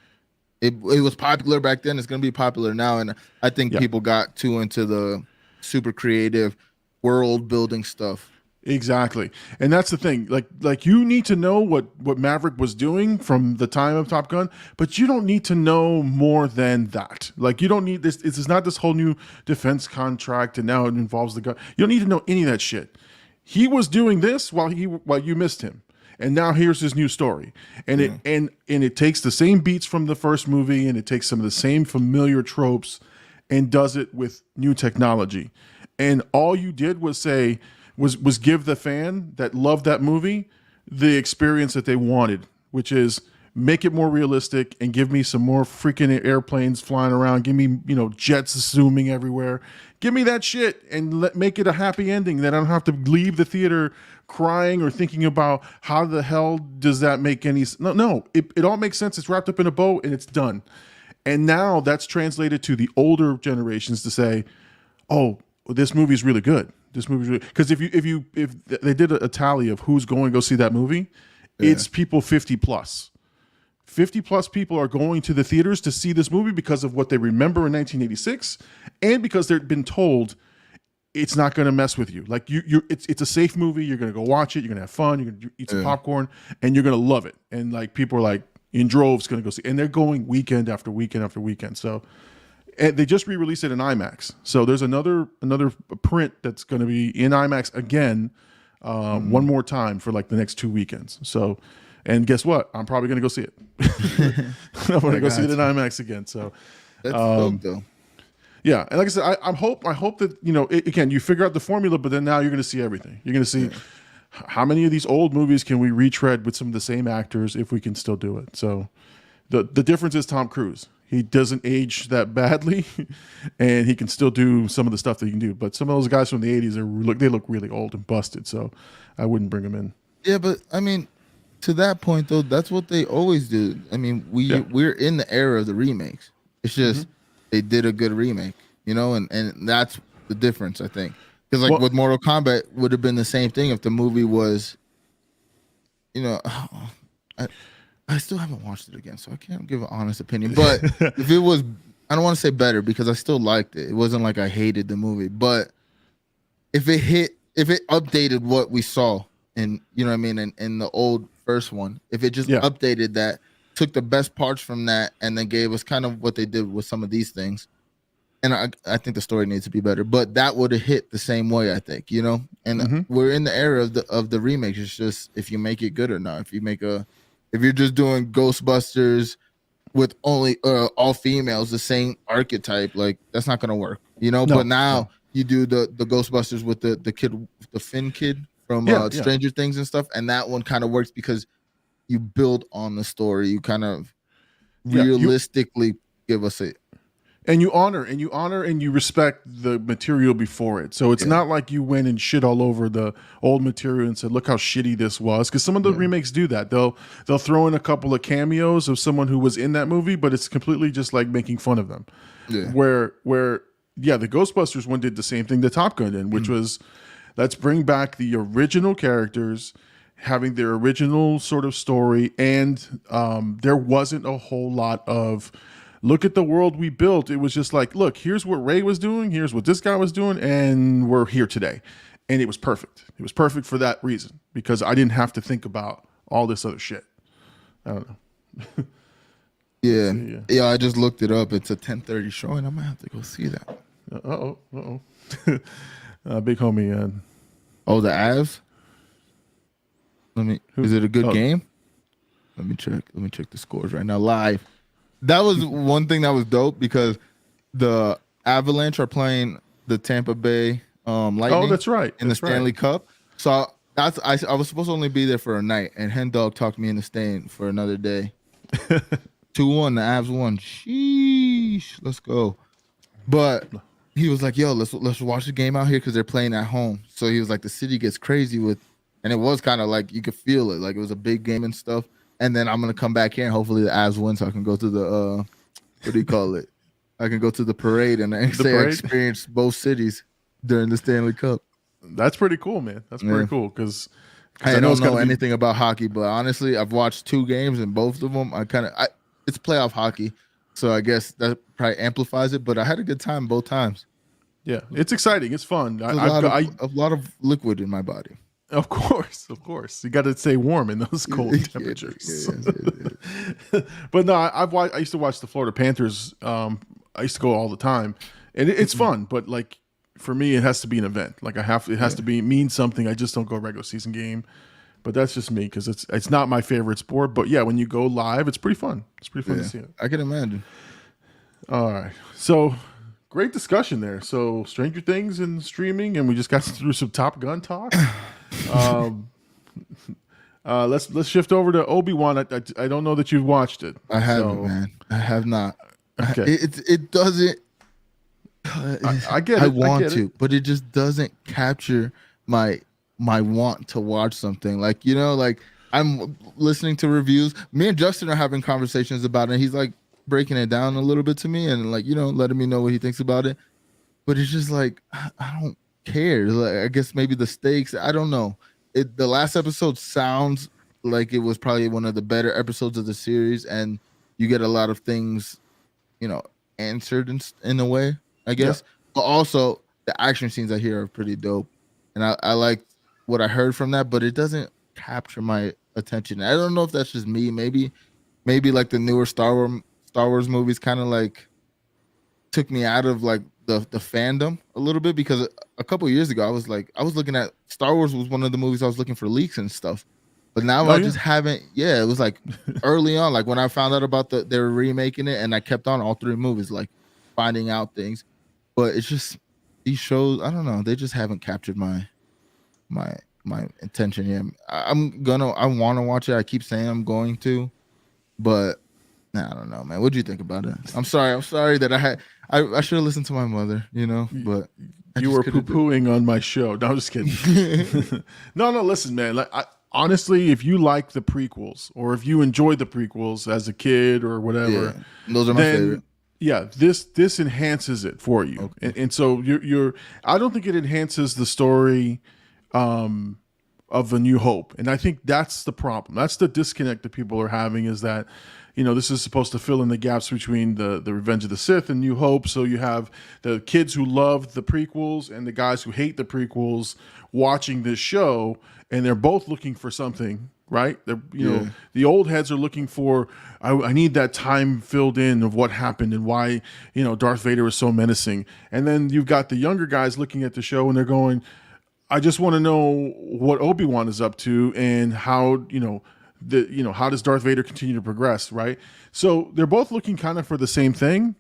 it was popular back then. It's going to be popular now. And I think people got too into the super creative world building stuff. Exactly. And that's the thing. Like you need to know what Maverick was doing from the time of Top Gun, but you don't need to know more than that. Like you don't need this. It's not this whole new defense contract and now it involves the gun. You don't need to know any of that shit. He was doing this while you missed him. And now here's his new story. And it takes the same beats from the first movie and it takes some of the same familiar tropes and does it with new technology. And all you did was say was give the fan that loved that movie the experience that they wanted, which is make it more realistic and give me some more freaking airplanes flying around. Give me, jets zooming everywhere. Give me that shit and make it a happy ending that I don't have to leave the theater crying or thinking about how the hell does that make any sense. No, it all makes sense. It's wrapped up in a bow and it's done. And now that's translated to the older generations to say, oh, this movie's really good. This movie's really, because if they did a tally of who's going to go see that movie, it's people 50 plus. 50 plus people are going to the theaters to see this movie because of what they remember in 1986 and because they've been told it's not going to mess with you. Like it's a safe movie. You're going to go watch it. You're going to have fun. You're going to eat some popcorn and you're going to love it. And like people are like in droves going to go see, and they're going weekend after weekend after weekend. So and they just re-released it in IMAX. So there's another print that's going to be in IMAX again, one more time for like the next 2 weekends. So, and guess what? I'm probably going to go see it. I'm going to go see it in IMAX again. So that's dope, though. Yeah, and like I said, I hope that again you figure out the formula, but then now you're going to see everything. You're going to see how many of these old movies can we retread with some of the same actors if we can still do it. So the difference is Tom Cruise. He doesn't age that badly, and he can still do some of the stuff that he can do. But some of those guys from the 80s, they look really old and busted, so I wouldn't bring them in. Yeah, but I mean, to that point, though, that's what they always do. I mean, we're in the era of the remakes. It's just they did a good remake, and that's the difference, I think. Because with Mortal Kombat would have been the same thing if the movie was, I still haven't watched it again, so I can't give an honest opinion. But if it was, I don't want to say better because I still liked it. It wasn't like I hated the movie. But if it updated what we saw in, in the old first one, if it just updated that, took the best parts from that, and then gave us kind of what they did with some of these things, and I think the story needs to be better. But that would have hit the same way, I think, And we're in the era of the remakes. It's just if you make it good or not. If you're just doing Ghostbusters with only all females, the same archetype, like that's not gonna work, No, but now you do the Ghostbusters with the kid, the Finn kid from Stranger Things and stuff, and that one kind of works because you build on the story. You kind of realistically give us it. And you honor and you respect the material before it. So it's not like you went and shit all over the old material and said, look how shitty this was. Because some of the remakes do that. They'll throw in a couple of cameos of someone who was in that movie, but it's completely just like making fun of them. Yeah. Where the Ghostbusters one did the same thing the Top Gun did, which was let's bring back the original characters, having their original sort of story, and there wasn't a whole lot of look at the world we built. It was just like, look, here's what Ray was doing, here's what this guy was doing, and we're here today. And it was perfect. It was perfect for that reason, because I didn't have to think about all this other shit. I don't know. Yeah, I just looked it up. It's a 10:30 showing. I'm gonna have to go see that. Big homie. Oh, the Avs? Is it a good game? Let me check the scores right now live. That was one thing that was dope because the Avalanche are playing the Tampa Bay Lightning. Oh, that's right. In the Stanley Cup. So I was supposed to only be there for a night, and Hen Dog talked me into staying for another day. 2-1. The Avs won. Sheesh. Let's go. But he was like, "Yo, let's watch the game out here because they're playing at home." So he was like, "The city gets crazy with," and it was kind of like you could feel it, like it was a big game and stuff. And then I'm gonna come back here and hopefully the Avs win, so I can go to the what do you call it? I can go to the parade and I experienced both cities during the Stanley Cup. That's pretty cool, man. That's pretty cool because I don't know anything about hockey, but honestly, I've watched 2 games and both of them it's playoff hockey. So I guess that probably amplifies it, but I had a good time both times. Yeah, it's exciting. It's fun. A lot of liquid in my body. Of course. You got to stay warm in those cold temperatures. Yeah. But no, I used to watch the Florida Panthers. I used to go all the time, and it's fun. But like for me, it has to be an event. Like it has to mean something. I just don't go regular season game. But that's just me because it's not my favorite sport. But yeah, when you go live, it's pretty fun. It's pretty fun to see it. I can imagine. All right, so great discussion there. So Stranger Things and streaming, and we just got through some Top Gun talk. Let's shift over to Obi-Wan. I don't know that you've watched it. I haven't, man. I have not. Okay. It doesn't. I get it. I want to, but it just doesn't capture my want to watch something. Like, like I'm listening to reviews. Me and Justin are having conversations about it. He's like breaking it down a little bit to me and like, letting me know what he thinks about it. But it's just like, I don't care. Like, I guess maybe the stakes, I don't know. The last episode sounds like it was probably one of the better episodes of the series, and you get a lot of things, answered in a way, I guess. Yeah. But also the action scenes I hear are pretty dope. And I like what I heard from that, but it doesn't capture my attention. I don't know if that's just me. Maybe like the newer Star Wars movies kind of like took me out of like the fandom a little bit, because a couple of years ago I was looking at Star Wars was one of the movies I was looking for leaks and stuff. But now I just haven't. Yeah, it was like early on, like when I found out about they were remaking it, and I kept on all 3 movies, like finding out things. But it's just these shows, I don't know, they just haven't captured my attention yet. I want to watch it. I keep saying I'm going to, but I don't know, man. What do you think about it? I'm sorry that I should have listened to my mother, but you were poo-pooing on my show. No, I'm just kidding. No, listen, man. Like, honestly, if you like the prequels, or if you enjoyed the prequels as a kid or whatever, those are my favorite. Yeah, this enhances it for you, okay. and so you're. I don't think it enhances the story of A New Hope, and I think that's the problem. That's the disconnect that people are having, is that this is supposed to fill in the gaps between the Revenge of the Sith and New Hope. So you have the kids who love the prequels and the guys who hate the prequels watching this show, and they're both looking for something. Right? The old heads are looking for, I need that time filled in of what happened and why, Darth Vader is so menacing. And then you've got the younger guys looking at the show and they're going, I just want to know what Obi-Wan is up to and how, how does Darth Vader continue to progress, right? So they're both looking kind of for the same thing,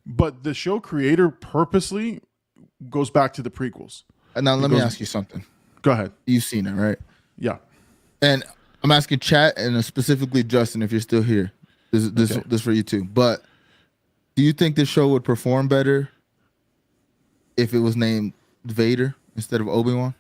but the show creator purposely goes back to the prequels. And now let me ask you something. Go ahead. You've seen it, right? Yeah. And I'm asking chat and specifically Justin, if you're still here. This for you too. But do you think this show would perform better if it was named Vader instead of Obi-Wan?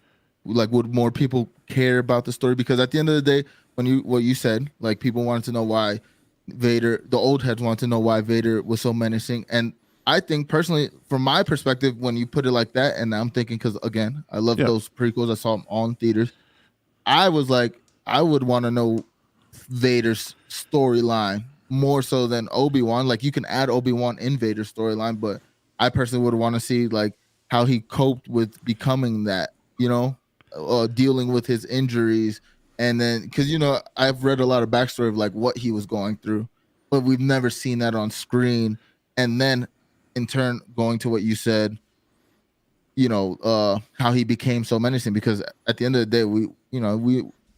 Like, would more people care about the story? Because at the end of the day, what you said, like, people wanted to know why Vader, the old heads wanted to know why Vader was so menacing. And I think personally, from my perspective, when you put it like that, and I'm thinking, because again, I love those prequels. I saw them all in theaters. I was like, I would want to know Vader's storyline more so than Obi-Wan. Like, you can add Obi-Wan in Vader's storyline, but I personally would want to see like how he coped with becoming that, dealing with his injuries. And then, because, I've read a lot of backstory of like what he was going through, but we've never seen that on screen. And then in turn, going to what you said, how he became so menacing, because at the end of the day, we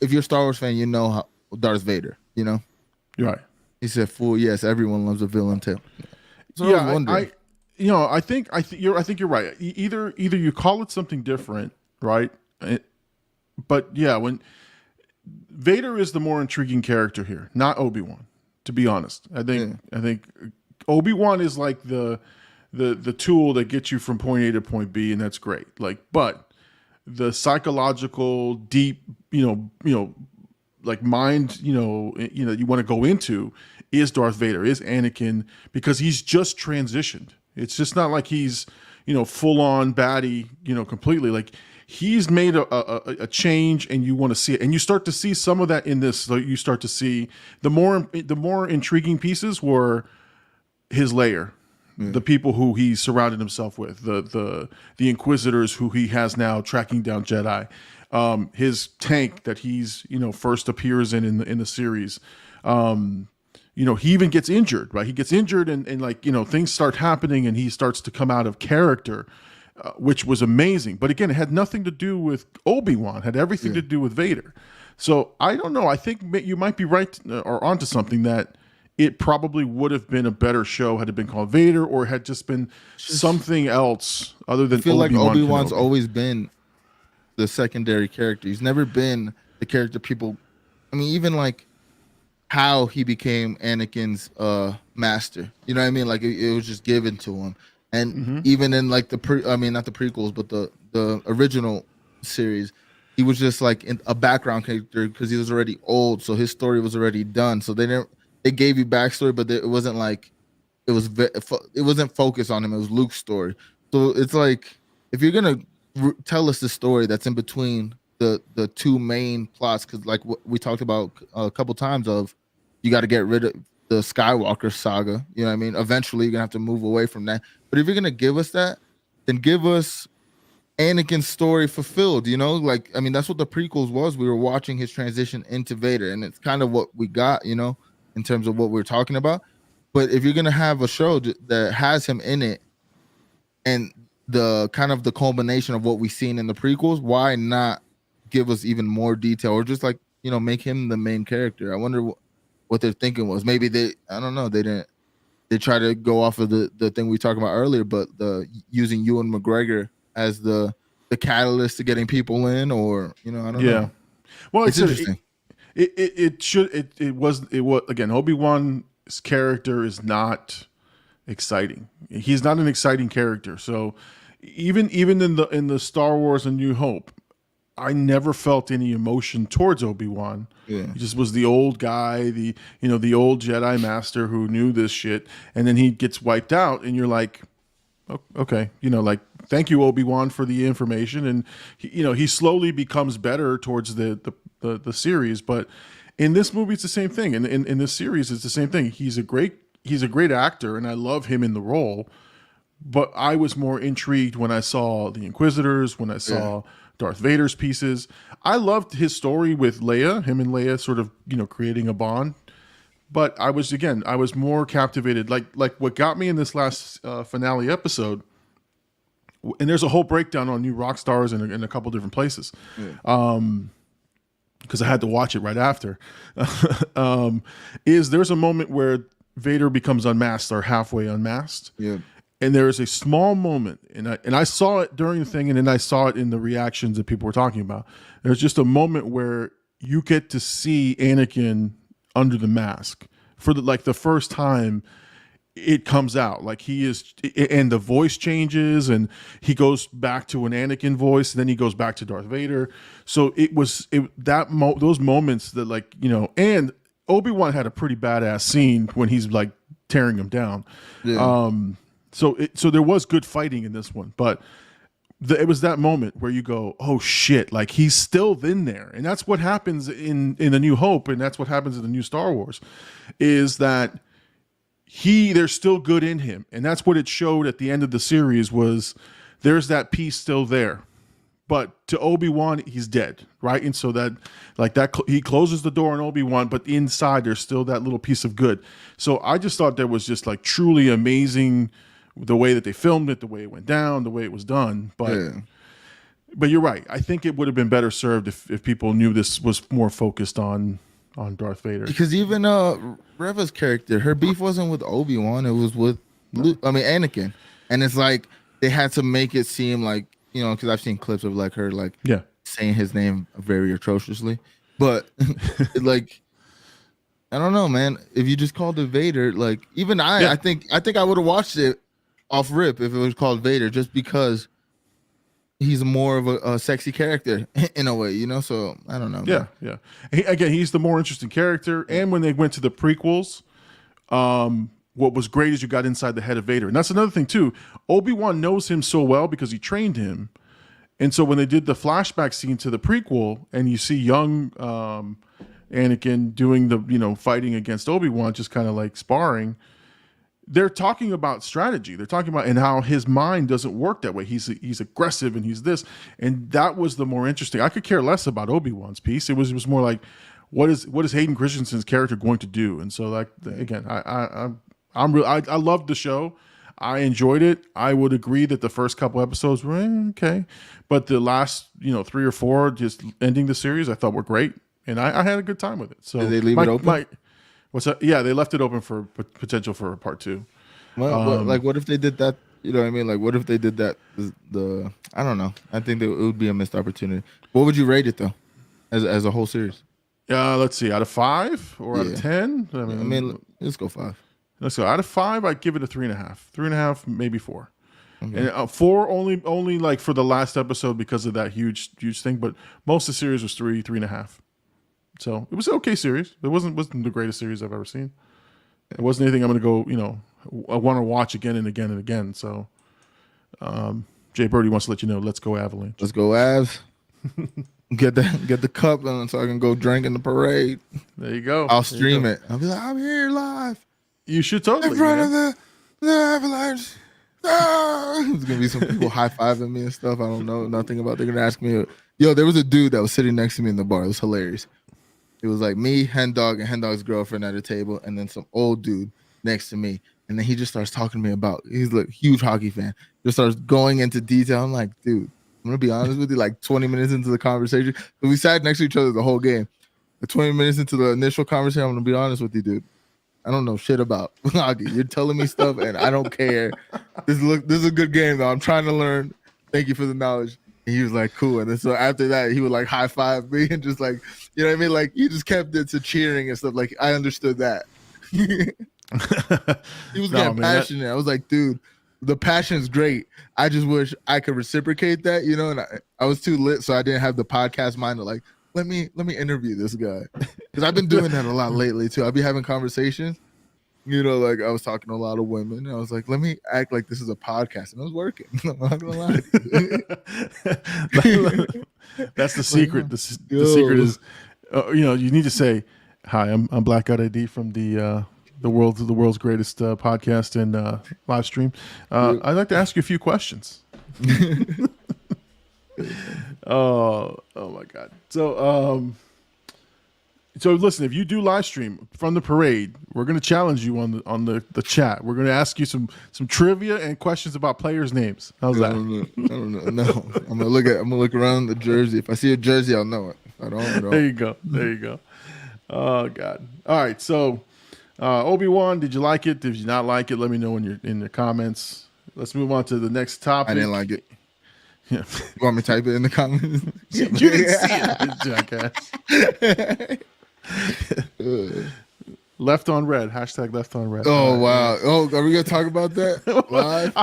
if you're a Star Wars fan, how Darth Vader, You're right. He said, "Fool, yes, everyone loves a villain tale." So I think you're right. Either you call it something different, right? But yeah, when Vader is the more intriguing character here, not Obi-Wan. To be honest, I think Obi-Wan is like the tool that gets you from point A to point B, and that's great. Like, but the psychological, deep, like mind, you want to go into is Darth Vader, is Anakin, because he's just transitioned. It's just not like he's, full on baddie, completely. Like he's made a change, and you want to see it, and you start to see some of that in this. So you start to see the more intriguing pieces were his layer. The people who he surrounded himself with, the Inquisitors who he has now tracking down Jedi, his tank that he's first appears in the series. He even gets injured, right? He gets injured and like things start happening and he starts to come out of character, which was amazing. But again, it had nothing to do with Obi-Wan; had everything to do with Vader. So I don't know. I think you might be right or onto something that. It probably would have been a better show had it been called Vader or had just been something else other than I feel Obi-Wan. like Obi-Wan's always been the secondary character. He's never been the character people. I mean, even like how he became Anakin's master. You know what I mean? Like it was just given to him. And even in like not the prequels, but the original series, he was just like a background character because he was already old, so his story was already done. So they gave you backstory, but it wasn't like it wasn't focused on him. It was Luke's story. So it's like if you're gonna tell us the story that's in between the two main plots, because like what we talked about a couple times of, you got to get rid of the Skywalker saga. You know what I mean? Eventually, you're gonna have to move away from that. But if you're gonna give us that, then give us Anakin's story fulfilled. Like I mean, that's what the prequels was. We were watching his transition into Vader, and it's kind of what we got. In terms of what we're talking about. But if you're going to have a show that has him in it and the kind of the culmination of what we've seen in the prequels, why not give us even more detail or just like, make him the main character? I wonder what their thinking was. Maybe I don't know. They try to go off of the thing we talked about earlier, but using Ewan McGregor as the catalyst to getting people in, or, I don't know. Well, it's interesting. It was again, Obi-Wan's character is not exciting. He's not an exciting character. So even in the Star Wars and New Hope, I never felt any emotion towards Obi-Wan. Yeah. He just was the old guy, the old Jedi master who knew this shit, and then he gets wiped out and you're like, okay, like thank you, Obi-Wan, for the information. And he slowly becomes better towards the series, but in this movie it's the same thing. And in this series it's the same thing. He's a great actor and I love him in the role, but I was more intrigued when I saw the Inquisitors, when I saw Darth Vader's pieces. I loved his story with Leia, him and Leia sort of creating a bond, but I was more captivated, like what got me in this last finale episode. And there's a whole breakdown on New Rock Stars in a couple different places. Because I had to watch it right after, there's a moment where Vader becomes unmasked or halfway unmasked. Yeah. And there is a small moment, and I saw it during the thing, and then I saw it in the reactions that people were talking about. There's just a moment where you get to see Anakin under the mask for the first time. It comes out like he is, and the voice changes, and he goes back to an Anakin voice, and then he goes back to Darth Vader. So those moments that and Obi-Wan had a pretty badass scene when he's like tearing him down. Yeah. So there was good fighting in this one, but it was that moment where you go, oh shit, like he's still in there, and that's what happens in the New Hope, and that's what happens in the new Star Wars, is that. There's still good in him, and that's what it showed at the end of the series. Was there's that piece still there, but to Obi-Wan, he's dead, right? And so he closes the door on Obi-Wan, but inside there's still that little piece of good. So I just thought that was just like truly amazing, the way that they filmed it, the way it went down, the way it was done. But you're right. I think it would have been better served if people knew this was more focused on Darth Vader. Because even Reva's character, her beef wasn't with Obi-Wan, it was with Anakin. And it's like they had to make it seem like, because I've seen clips of like her saying his name very atrociously. But like I don't know, man. If you just called it Vader, like even Yeah. I think I would have watched it off rip if it was called Vader, just because he's more of a sexy character in a way, you know. So I don't know. Yeah, Man. yeah. Again, he's the more interesting character. And when they went to the prequels, what was great is you got inside the head of Vader, and that's another thing too. Obi-Wan knows him so well because he trained him, and so when they did the flashback scene to the prequel, and you see young Anakin doing the fighting against Obi-Wan, just kind of like sparring. They're talking about strategy. They're talking about and how his mind doesn't work that way. He's aggressive and he's this, and that was the more interesting. I could care less about Obi-Wan's piece. It was more like, what is Hayden Christensen's character going to do? And so, like, again, I loved the show. I enjoyed it. I would agree that the first couple episodes were okay, but the last 3 or 4 just ending the series I thought were great, and I had a good time with it. So Did they leave it open? What's that? Yeah, they left it open for potential for a part 2. Well, like, what if they did that? You know what I mean? Like, what if they did that? I don't know. I think that it would be a missed opportunity. What would you rate it though, as a whole series? Let's see, out of 5 or out of 10? I mean, let's go 5. Let's go out of 5. I'd give it a 3.5, 3.5, maybe 4. Okay. And 4 only like for the last episode because of that huge thing. But most of the series was 3.5. So it was an okay series. It wasn't the greatest series I've ever seen. It wasn't anything I'm going to go, I want to watch again and again and again. So Jay Birdie wants to let you know, let's go Avalanche. Let's go Avs. Get the cup on so I can go drink in the parade. There you go. I'll stream it. I'll be like, I'm here live. You should totally. In front of the Avalanche. Ah! There's going to be some people high-fiving me and stuff. I don't know nothing about. They're going to ask me. Yo, there was a dude that was sitting next to me in the bar. It was hilarious. It was like me, Hen Dog, and Hen Dog's girlfriend at a table, and then some old dude next to me. And then he just starts talking to me about, he's a huge hockey fan. Just starts going into detail. I'm like, dude, I'm going to be honest with you, like 20 minutes into the conversation. So we sat next to each other the whole game. Like 20 minutes into the initial conversation, I'm going to be honest with you, dude. I don't know shit about hockey. You're telling me stuff, and I don't care. This is a good game, though. I'm trying to learn. Thank you for the knowledge. And he was like, cool. And then so after that, he would like high five me and just like, you know what I mean? Like he just kept it to cheering and stuff. Like I understood that. He was getting passionate. I was like, dude, the passion's great. I just wish I could reciprocate that, And I was too lit, so I didn't have the podcast mind to like, let me interview this guy. Because I've been doing that a lot lately too. I'll be having conversations. Like I was talking to a lot of women. And I was like, let me act like this is a podcast. And it was working. I'm not going to lie. That's the secret. The secret is, you need to say, hi, I'm Blackout ID from the world's greatest podcast and live stream. I'd like to ask you a few questions. Oh my God. So listen, if you do live stream from the parade, we're going to challenge you on the chat. We're going to ask you some trivia and questions about players' names. How's that? I don't know. No, I'm gonna look around the jersey. If I see a jersey, I'll know it. If I don't, I don't. There you go. Oh God. All right. So Obi-Wan, did you like it? Did you not like it? Let me know in the comments. Let's move on to the next topic. I didn't like it. Yeah. You want me to type it in the comments? You didn't see it, jackass. Left on red. #, left on red. Oh, wow. Oh, are we going to talk about that live?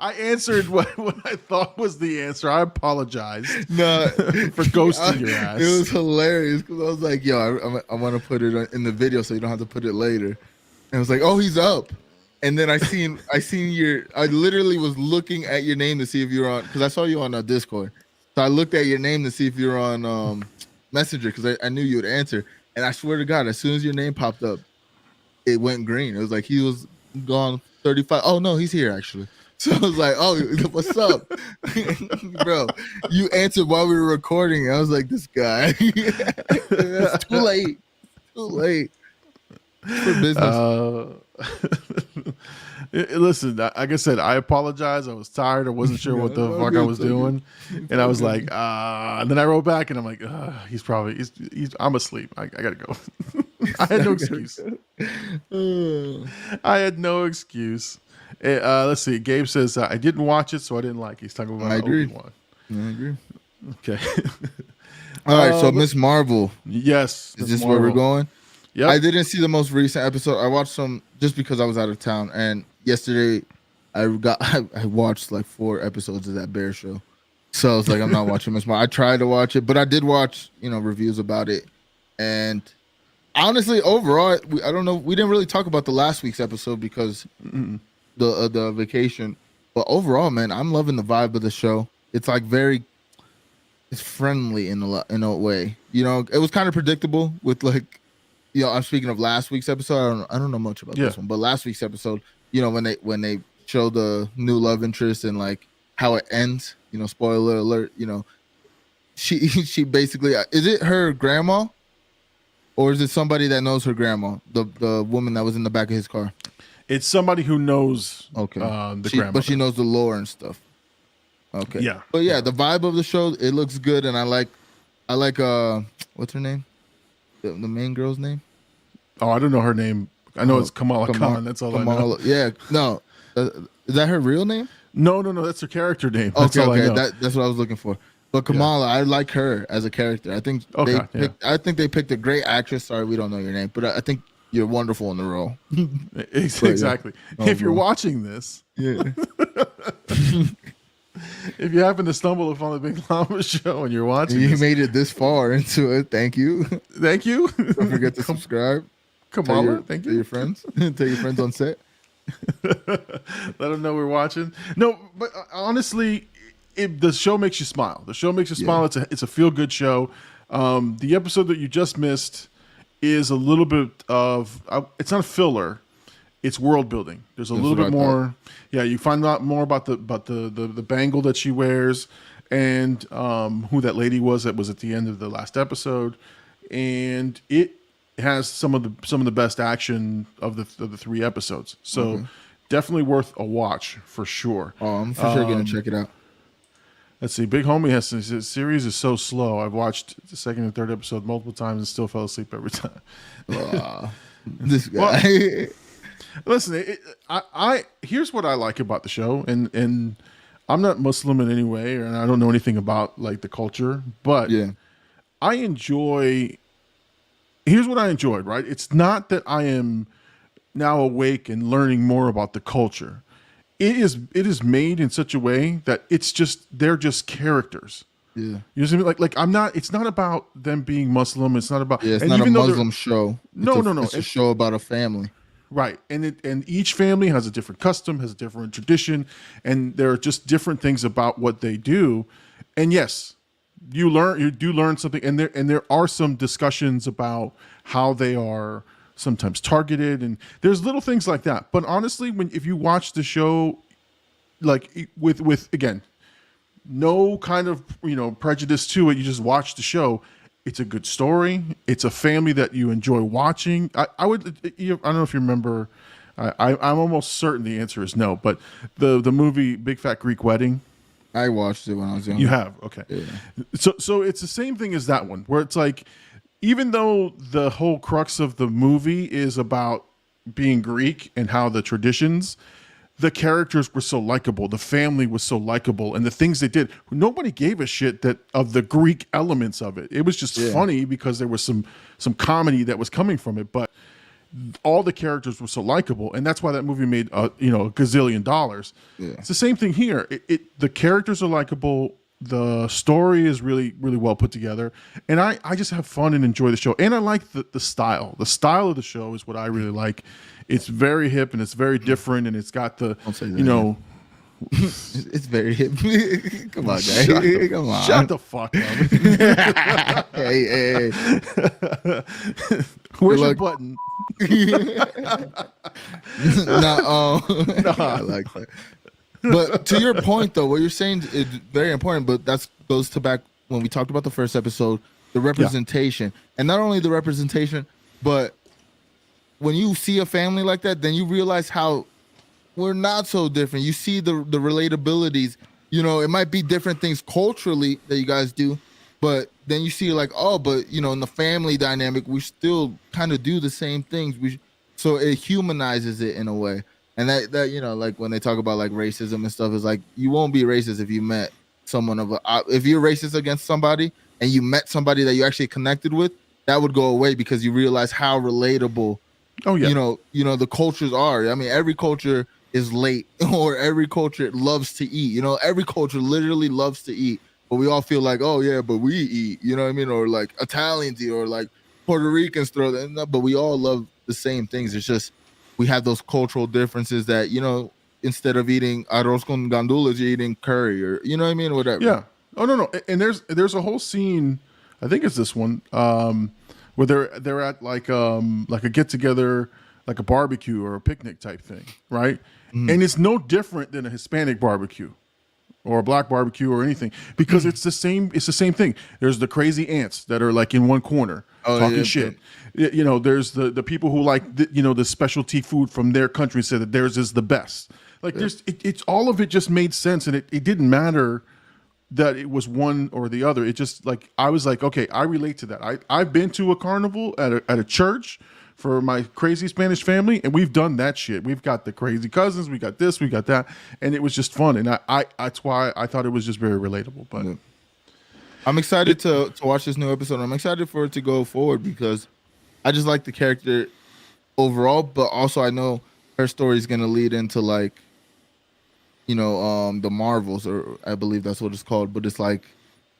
I answered what I thought was the answer. I apologize no, for ghosting your ass. It was hilarious because I was like, yo, I want to put it in the video so you don't have to put it later. And I was like, oh, he's up. And then I literally was looking at your name to see if you're on, because I saw you on Discord. So I looked at your name to see if you're on Messenger because I knew you would answer. And I swear to God, as soon as your name popped up, it went green. It was like he was gone 35. Oh, no, he's here, actually. So I was like, oh, what's up? Bro, you answered while we were recording. I was like, this guy. It's too late. Too late. For business. Listen, like I said, I apologize. I was tired. I wasn't sure what the fuck I was doing. And I was like, and then I wrote back and I'm like, he's I'm asleep. I gotta go. I had no excuse. I had no excuse. Let's see. Gabe says, I didn't watch it, so I didn't like it. He's talking about Obi-Wan. I agree. Okay. All right, so Miss Marvel. Yes. Is this where we're going? Yep. I didn't see the most recent episode. I watched some just because I was out of town, and yesterday I watched like 4 episodes of that Bear show. So I was like, I'm not watching this more. I tried to watch it, but I did watch, reviews about it. And honestly, overall, I don't know. We didn't really talk about the last week's episode because the vacation. But overall, man, I'm loving the vibe of the show. It's like it's friendly in a way. It was kind of predictable with like, I'm speaking of last week's episode. I don't know much about this one, but last week's episode, when they show the new love interest and like how it ends, spoiler alert, she basically, is it her grandma or is it somebody that knows her grandma, the woman that was in the back of his car? It's somebody who knows the grandma, but she knows the lore and stuff. Okay. Yeah. But yeah, the vibe of the show, it looks good, and I like what's her name? The main girl's name? Oh, I don't know her name. I know it's Kamala Khan. That's all I know. Yeah. No. Is that her real name? No. That's her character name. That's all I know. That's what I was looking for. But Kamala, I like her as a character. I think they picked a great actress. Sorry, we don't know your name, but I think you're wonderful in the role. Exactly. Yeah. If you're watching this, if you happen to stumble upon the Big Llama show and you're watching, you made it this far into it. Thank you. Thank you. Don't forget to subscribe. Kamala, thank you. Tell your friends. Tell your friends on set. Let them know we're watching. No, but honestly, the show makes you smile. The show makes you smile. It's a feel good show. The episode that you just missed is a little bit of it's not a filler. It's world building. There's a little bit more. Yeah, you find out more about the bangle that she wears and who that lady was that was at the end of the last episode, and it has some of the best action of the 3 episodes. So definitely worth a watch for sure. Oh, I'm for sure gonna check it out. Let's see. Big Homie has his series is so slow. I've watched the 2nd and 3rd episode multiple times and still fell asleep every time. This guy. Listen, I here's what I like about the show, and I'm not Muslim in any way, and I don't know anything about like the culture, but I enjoy. Here's what I enjoyed. Right, it's not that I am now awake and learning more about the culture. It is made in such a way that they're just characters. Yeah, you know what I mean? Like I'm not. It's not about them being Muslim. It's not about. Yeah, it's not a Muslim show. No. It's a show about a family. Right, and each family has a different custom, has a different tradition, and there are just different things about what they do. And yes, you do learn something, and there are some discussions about how they are sometimes targeted, and there's little things like that. But honestly, if you watch the show, like with again, no kind of prejudice to it, you just watch the show. It's a good story. It's a family that you enjoy watching. I don't know if you remember. I'm almost certain the answer is no. But the movie Big Fat Greek Wedding. I watched it when I was young. You have, okay. Yeah. So it's the same thing as that one, where it's like, even though the whole crux of the movie is about being Greek and how the traditions, the characters were so likable, the family was so likable, and the things they did, nobody gave a shit of the Greek elements of it. It was just funny because there was some comedy that was coming from it, but all the characters were so likable, and that's why that movie made a gazillion dollars. Yeah. It's the same thing here. The characters are likable. The story is really, really well put together, and I just have fun and enjoy the show. And I like the style. The style of the show is what I really like. It's very hip and it's very different, and it's got the it's very hip. Come on, guys. Come on. Shut the fuck up. Hey. Where's your button? No, I like that. But to your point, though, what you're saying is very important. But that goes to back when we talked about the first episode, the representation, and not only the representation, but when you see a family like that, then you realize how we're not so different. You see the relatabilities. It might be different things culturally that you guys do, but then you see like, but in the family dynamic, we still kind of do the same things. So it humanizes it in a way. And that like when they talk about like racism and stuff, is like you won't be racist if you met someone if you're racist against somebody and you met somebody that you actually connected with, that would go away because you realize how relatable Oh yeah. the cultures are. I mean, every culture is late, or every culture loves to eat. Every culture literally loves to eat, but we all feel like, oh yeah, but we eat. You know what I mean? Or like Italians eat, or like Puerto Ricans throw that. But we all love the same things. It's just we have those cultural differences that instead of eating arroz con gandules, you're eating curry, or you know what I mean, whatever. Yeah. Oh no. And there's a whole scene. I think it's this one. Where they're at like a get together, like a barbecue or a picnic type thing, right? And it's no different than a Hispanic barbecue or a black barbecue or anything, because it's the same thing. There's the crazy ants that are like in one corner talking shit. There's the people who like the specialty food from their country, say that theirs is the best. Like it's all of it just made sense, and it didn't matter that it was one or the other. It just like, I was like, okay, I relate to that. I've been to a carnival at a church for my crazy Spanish family, and we've done that shit. We've got the crazy cousins, we got this, we got that, and it was just fun. And I that's why I thought it was just very relatable. But I'm excited to watch this new episode. I'm excited for it to go forward because I just like the character overall, but also I know her story is gonna lead into like the Marvels, or I believe that's what it's called, but it's like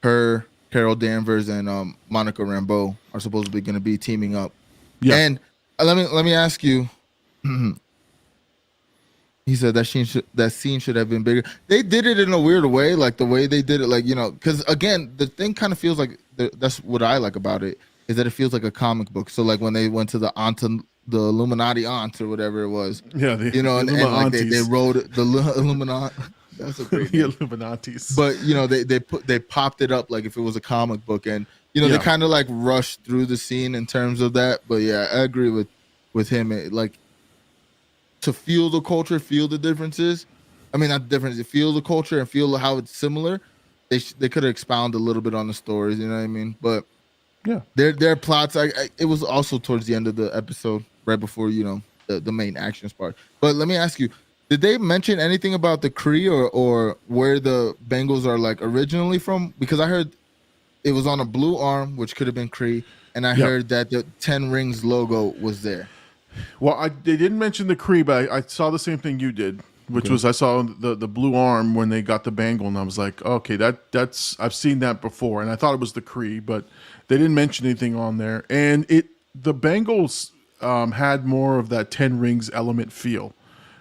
her, Carol Danvers, and Monica Rambeau are supposedly going to be teaming up. Yeah. And let me ask you. He said that scene should have been bigger. They did it in a weird way, like the way they did it, like because again, the thing kind of feels like that's what I like about it, is that it feels like a comic book. So like when they went to the Illuminati aunt or whatever it was. Yeah, and like they wrote the Illuminati. That's a great name. The Illuminatis. But they popped it up like if it was a comic book, and they kind of like rushed through the scene in terms of that. But yeah, I agree with him. Like to feel the culture, feel the differences. I mean, not the differences. Feel the culture and feel how it's similar. They could have expounded a little bit on the stories. You know what I mean? But yeah, their plots. It was also towards the end of the episode, right before the main actions part. But let me ask you, did they mention anything about the Kree or where the Bengals are like originally from? Because I heard it was on a blue arm, which could have been Kree, and I heard that the 10 Rings logo was there. Well, they didn't mention the Kree, but I saw the same thing you did, which was I saw the blue arm when they got the bangle, and I was like, okay, that's I've seen that before, and I thought it was the Kree, but they didn't mention anything on there. And the Bengals had more of that 10 Rings element feel.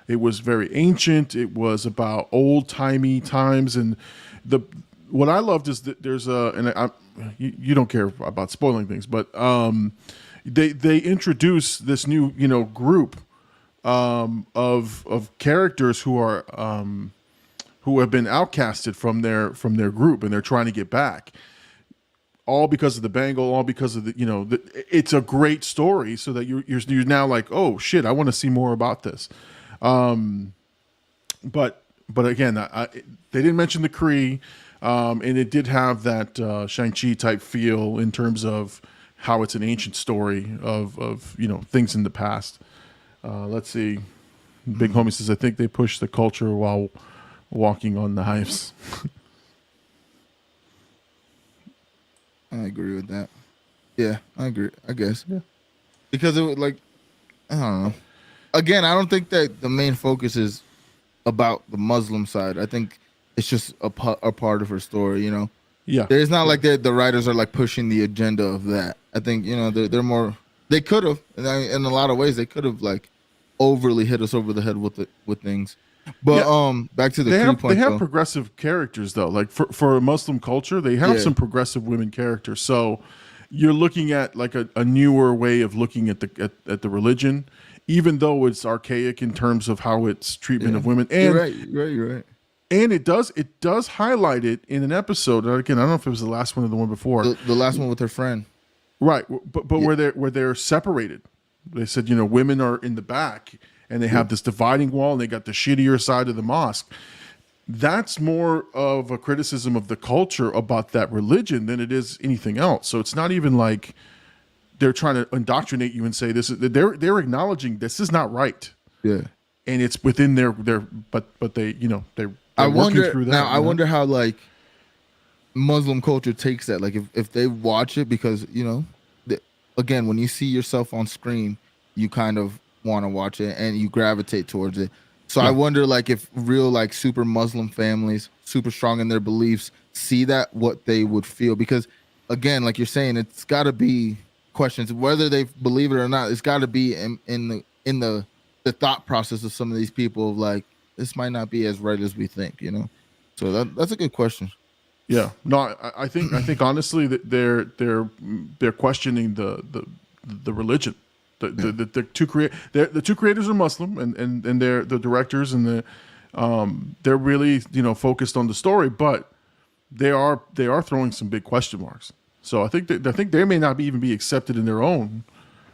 It was very ancient. It was about old timey times, and what I loved is that there's you don't care about spoiling things, but they introduce this new group of characters who are who have been outcasted from their group, and they're trying to get back. All because of the bangle, all because of it's a great story, so that you're now like, oh shit, I want to see more about this. But again, they didn't mention the Kree, and it did have that Shang-Chi type feel in terms of how it's an ancient story of things in the past. Let's see. Big Homie says, I think they push the culture while walking on knives. I agree with that. Yeah, I agree. I guess. Yeah. Because it was like, I don't know. Again, I don't think that the main focus is about the Muslim side. I think it's just a part of her story, Yeah. It's not like the writers are like pushing the agenda of that. I think, they're more, they could have, in a lot of ways, they could have like overly hit us over the head with things. But back to the Kree point. They have progressive characters though. Like for a Muslim culture, they have some progressive women characters. So you're looking at like a newer way of looking at the religion, even though it's archaic in terms of how its treatment of women. And you're right. And it does highlight it in an episode. Again, I don't know if it was the last one or the one before. The last one with her friend. Right, but where they're separated. They said, women are in the back, and they have this dividing wall, and they got the shittier side of the mosque. That's more of a criticism of the culture about that religion than it is anything else. So it's not even like they're trying to indoctrinate you and say this is. They're acknowledging this is not right. Yeah, and it's within their but they they're I working wonder through that. Now I wonder how like Muslim culture takes that. Like if they watch it, because again, when you see yourself on screen, you kind of want to watch it and you gravitate towards it. So I wonder, like, if real, like, super Muslim families, super strong in their beliefs, see that, what they would feel. Because, again, like you're saying, it's got to be questions, whether they believe it or not. It's got to be in the thought process of some of these people, of like, this might not be as right as we think, you know. So that's a good question. Yeah, no, I think honestly that they're questioning the religion. The two creators are Muslim, and they're the directors, and they're really focused on the story, but they are throwing some big question marks. So I think they may not even be accepted in their own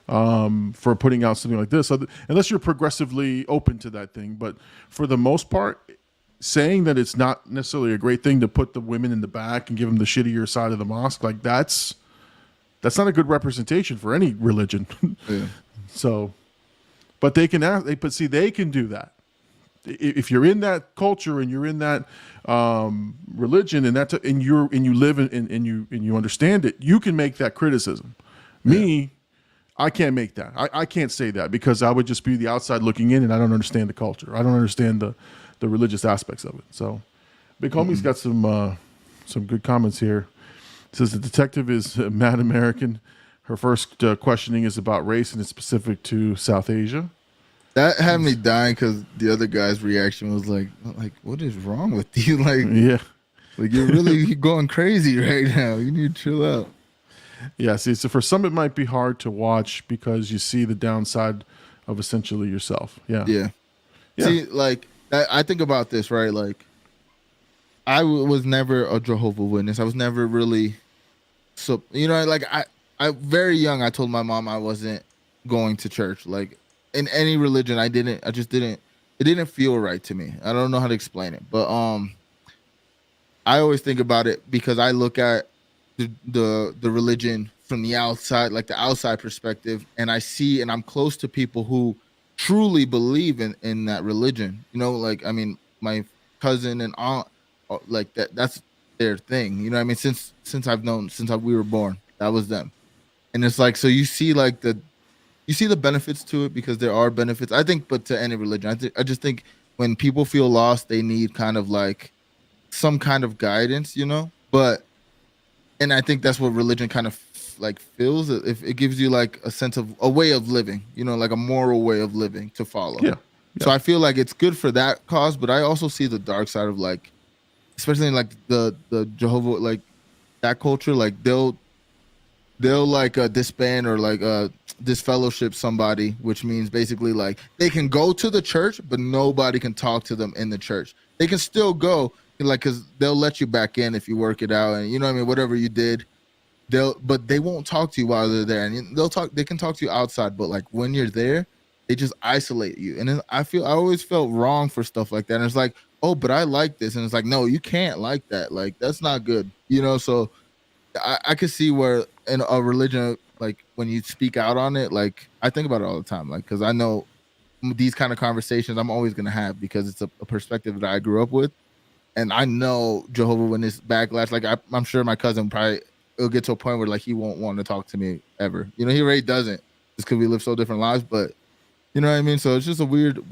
for putting out something like this, unless you're progressively open to that thing. But for the most part, saying that it's not necessarily a great thing to put the women in the back and give them the shittier side of the mosque, like that's not a good representation for any religion. Yeah. So, but they can do that. If you're in that culture and you're in that religion and you live and you understand it, you can make that criticism. Me, I can't make that. I can't say that because I would just be the outside looking in, and I don't understand the culture. I don't understand the religious aspects of it. So, Big Homie's got some good comments here. It says the detective is mad American. Her first questioning is about race, and it's specific to South Asia. That had me dying because the other guy's reaction was like, what is wrong with you? Like, yeah, like you're really going crazy right now. You need to chill out. Yeah, see, so for some it might be hard to watch because you see the downside of essentially yourself. Yeah. See, like, I think about this, right? Like, I was never a Jehovah's Witness. I was never really, so like I very young, I told my mom I wasn't going to church. Like, in any religion, it didn't feel right to me. I don't know how to explain it, but I always think about it because I look at the religion from the outside, like the outside perspective, and I see, and I'm close to people who truly believe in that religion. Like, I mean, my cousin and aunt, like that's their thing. You know what I mean? Since we were born, that was them. And it's like, so you see like you see the benefits to it because there are benefits, I think, but to any religion. I just think when people feel lost, they need kind of like some kind of guidance, and I think that's what religion kind of like feels. If it gives you like a sense of a way of living, like a moral way of living to follow. Yeah. So I feel like it's good for that cause, but I also see the dark side of like, especially in like the Jehovah, like that culture, like they'll like disband or like disfellowship somebody, which means basically like they can go to the church, but nobody can talk to them in the church. They can still go, like, because they'll let you back in if you work it out, and what I mean, whatever you did, but they won't talk to you while they're there, and they can talk to you outside, but like when you're there, they just isolate you. And then I always felt wrong for stuff like that, and it's like, oh, but I like this, and it's like, no, you can't like that, like that's not good, so I could see where in a religion, like when you speak out on it, like I think about it all the time, like because I know these kind of conversations I'm always gonna have because it's a perspective that I grew up with. And I know Jehovah's Witness backlash. Like I'm sure my cousin it'll get to a point where like he won't want to talk to me ever. He really doesn't, just because we live so different lives. But you know what I mean. So it's just a weird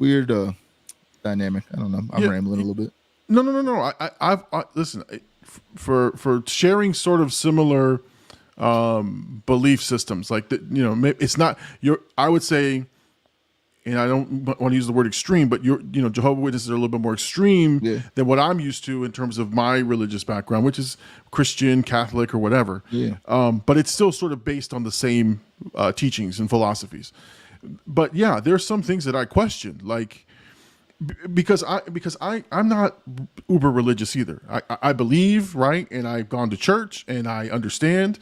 dynamic. I don't know. I'm rambling a little bit. No. I've listen, for sharing sort of similar belief systems. Like it's not your. I would say. And I don't want to use the word extreme, but Jehovah's Witnesses are a little bit more extreme than what I'm used to in terms of my religious background, which is Christian, Catholic, or whatever. Yeah. But it's still sort of based on the same teachings and philosophies. But yeah, there's some things that I question, like because I'm not uber religious either. I believe, right, and I've gone to church and I understand.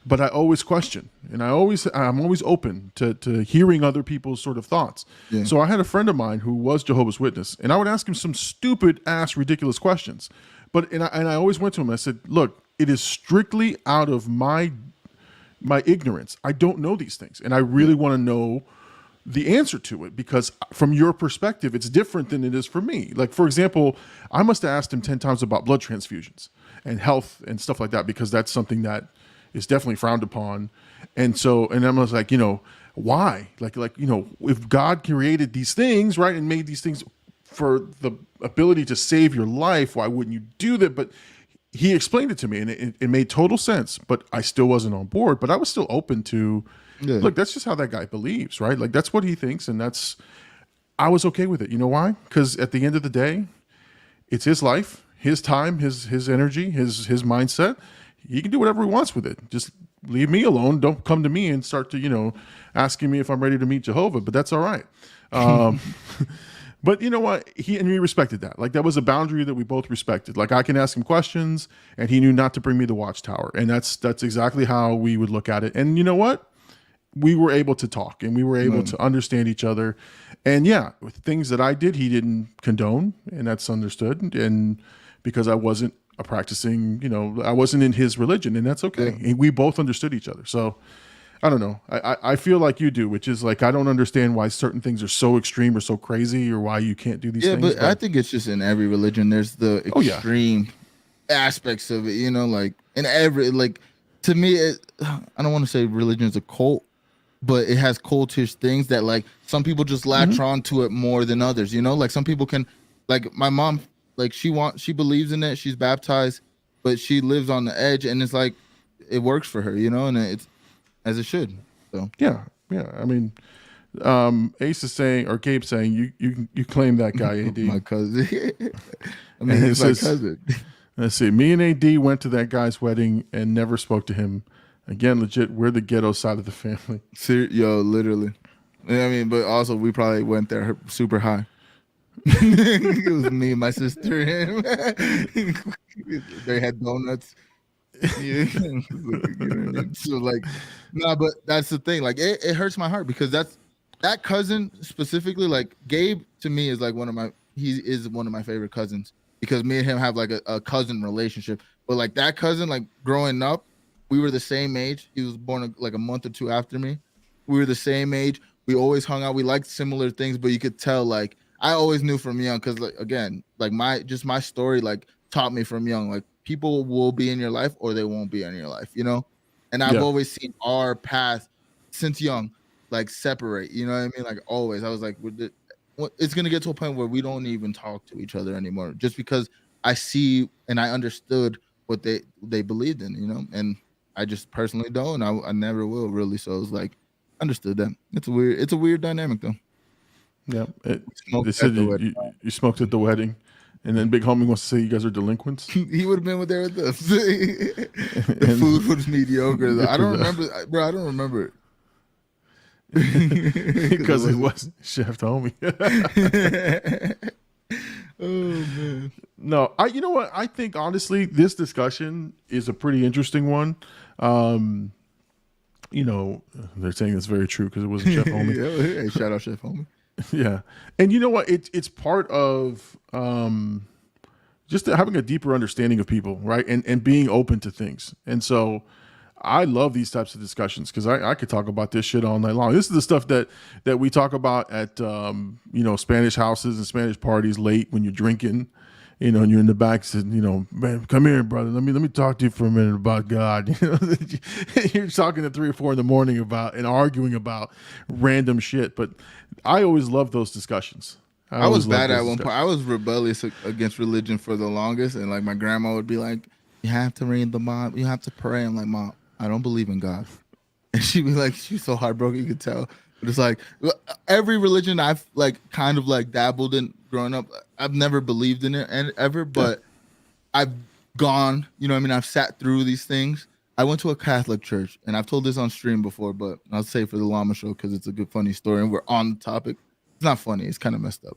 But I always question, and I'm always open to hearing other people's sort of thoughts. Yeah. So I had a friend of mine who was Jehovah's Witness, and I would ask him some stupid ass ridiculous questions. And I always went to him and I said, look, it is strictly out of my ignorance. I don't know these things, and I really want to know the answer to it, because from your perspective, it's different than it is for me. Like, for example, I must have asked him 10 times about blood transfusions and health and stuff like that, because that's something that is definitely frowned upon. And so, and I was like, why? Like, if God created these things, right, and made these things for the ability to save your life, why wouldn't you do that? But he explained it to me, and it made total sense, but I still wasn't on board. But I was still open to, look, that's just how that guy believes, right? Like, that's what he thinks, and I was okay with it. You know why? Because at the end of the day, it's his life, his time, his energy, his mindset. He can do whatever he wants with it. Just leave me alone. Don't come to me and start to, asking me if I'm ready to meet Jehovah, but that's all right. But you know what? He and me respected that. Like, that was a boundary that we both respected. Like, I can ask him questions, and he knew not to bring me the Watchtower. And that's exactly how we would look at it. And you know what? We were able to talk, and we were able to understand each other. And yeah, with things that I did, he didn't condone, and that's understood. And because I wasn't a practicing, I wasn't in his religion, and that's okay. And we both understood each other. So I don't know. I feel like you do, which is like, I don't understand why certain things are so extreme or so crazy, or why you can't do these things. Yeah, but I think it's just in every religion, there's the extreme aspects of it, like in every, like, to me, I don't want to say religion is a cult, but it has cultish things that, like, some people just latch on to it more than others, like some people can, like my mom, like she believes in it, she's baptized, but she lives on the edge, and it's like, it works for her, and it's as it should. So yeah. I mean, Ace is saying, or Gabe's saying, you claim that guy, AD. My cousin. I mean, he's my cousin. Let's see. Me and AD went to that guy's wedding and never spoke to him. Again, legit, we're the ghetto side of the family. Yo, literally. I mean, but also we probably went there super high. It was me, my sister, and him. They had donuts. Yeah. So like, but that's the thing. Like, it hurts my heart because that cousin specifically. Like, Gabe to me is like he is one of my favorite cousins because me and him have like a cousin relationship. But like that cousin, like growing up, we were the same age. He was born like a month or two after me. We were the same age. We always hung out. We liked similar things, but you could tell, like, I always knew from young, because like, again, like my story like taught me from young, like, people will be in your life or they won't be in your life, and I've always seen our path since young like separate, you know what I mean? Like, always I was like, it's gonna get to a point where we don't even talk to each other anymore, just because I see and I understood what they believed in, and I just personally don't. I never will, really. So it's like, understood that. It's a weird dynamic though. Yeah, they said you smoked at the wedding, and then Big Homie wants to say you guys are delinquents. He would have been there with us. The food was mediocre. I don't remember, bro. I don't remember it because it was Chef Homie. Oh man. No, you know what? I think honestly, this discussion is a pretty interesting one. They're saying it's very true because it wasn't Chef Homie. Hey, shout out Chef Homie. Yeah. And you know what? It's part of just having a deeper understanding of people, right? And being open to things. And so I love these types of discussions because I could talk about this shit all night long. This is the stuff that we talk about at Spanish houses and Spanish parties late when you're drinking, and you're in the back saying, man, come here, brother. Let me talk to you for a minute about God. You're talking at 3 or 4 in the morning about and arguing about random shit. But I always love those discussions. I was bad at one point. I was rebellious against religion for the longest, and like my grandma would be like, "You have to read the Bible. You have to pray." I'm like, "Mom, I don't believe in God," and she'd be like, she's so heartbroken, you could tell. But it's like every religion I've like kind of like dabbled in growing up, I've never believed in it ever, but I've gone, I've sat through these things. I went to a Catholic church, and I've told this on stream before, but I'll say for the Llama Show because it's a good, funny story, and we're on the topic. It's not funny. It's kind of messed up.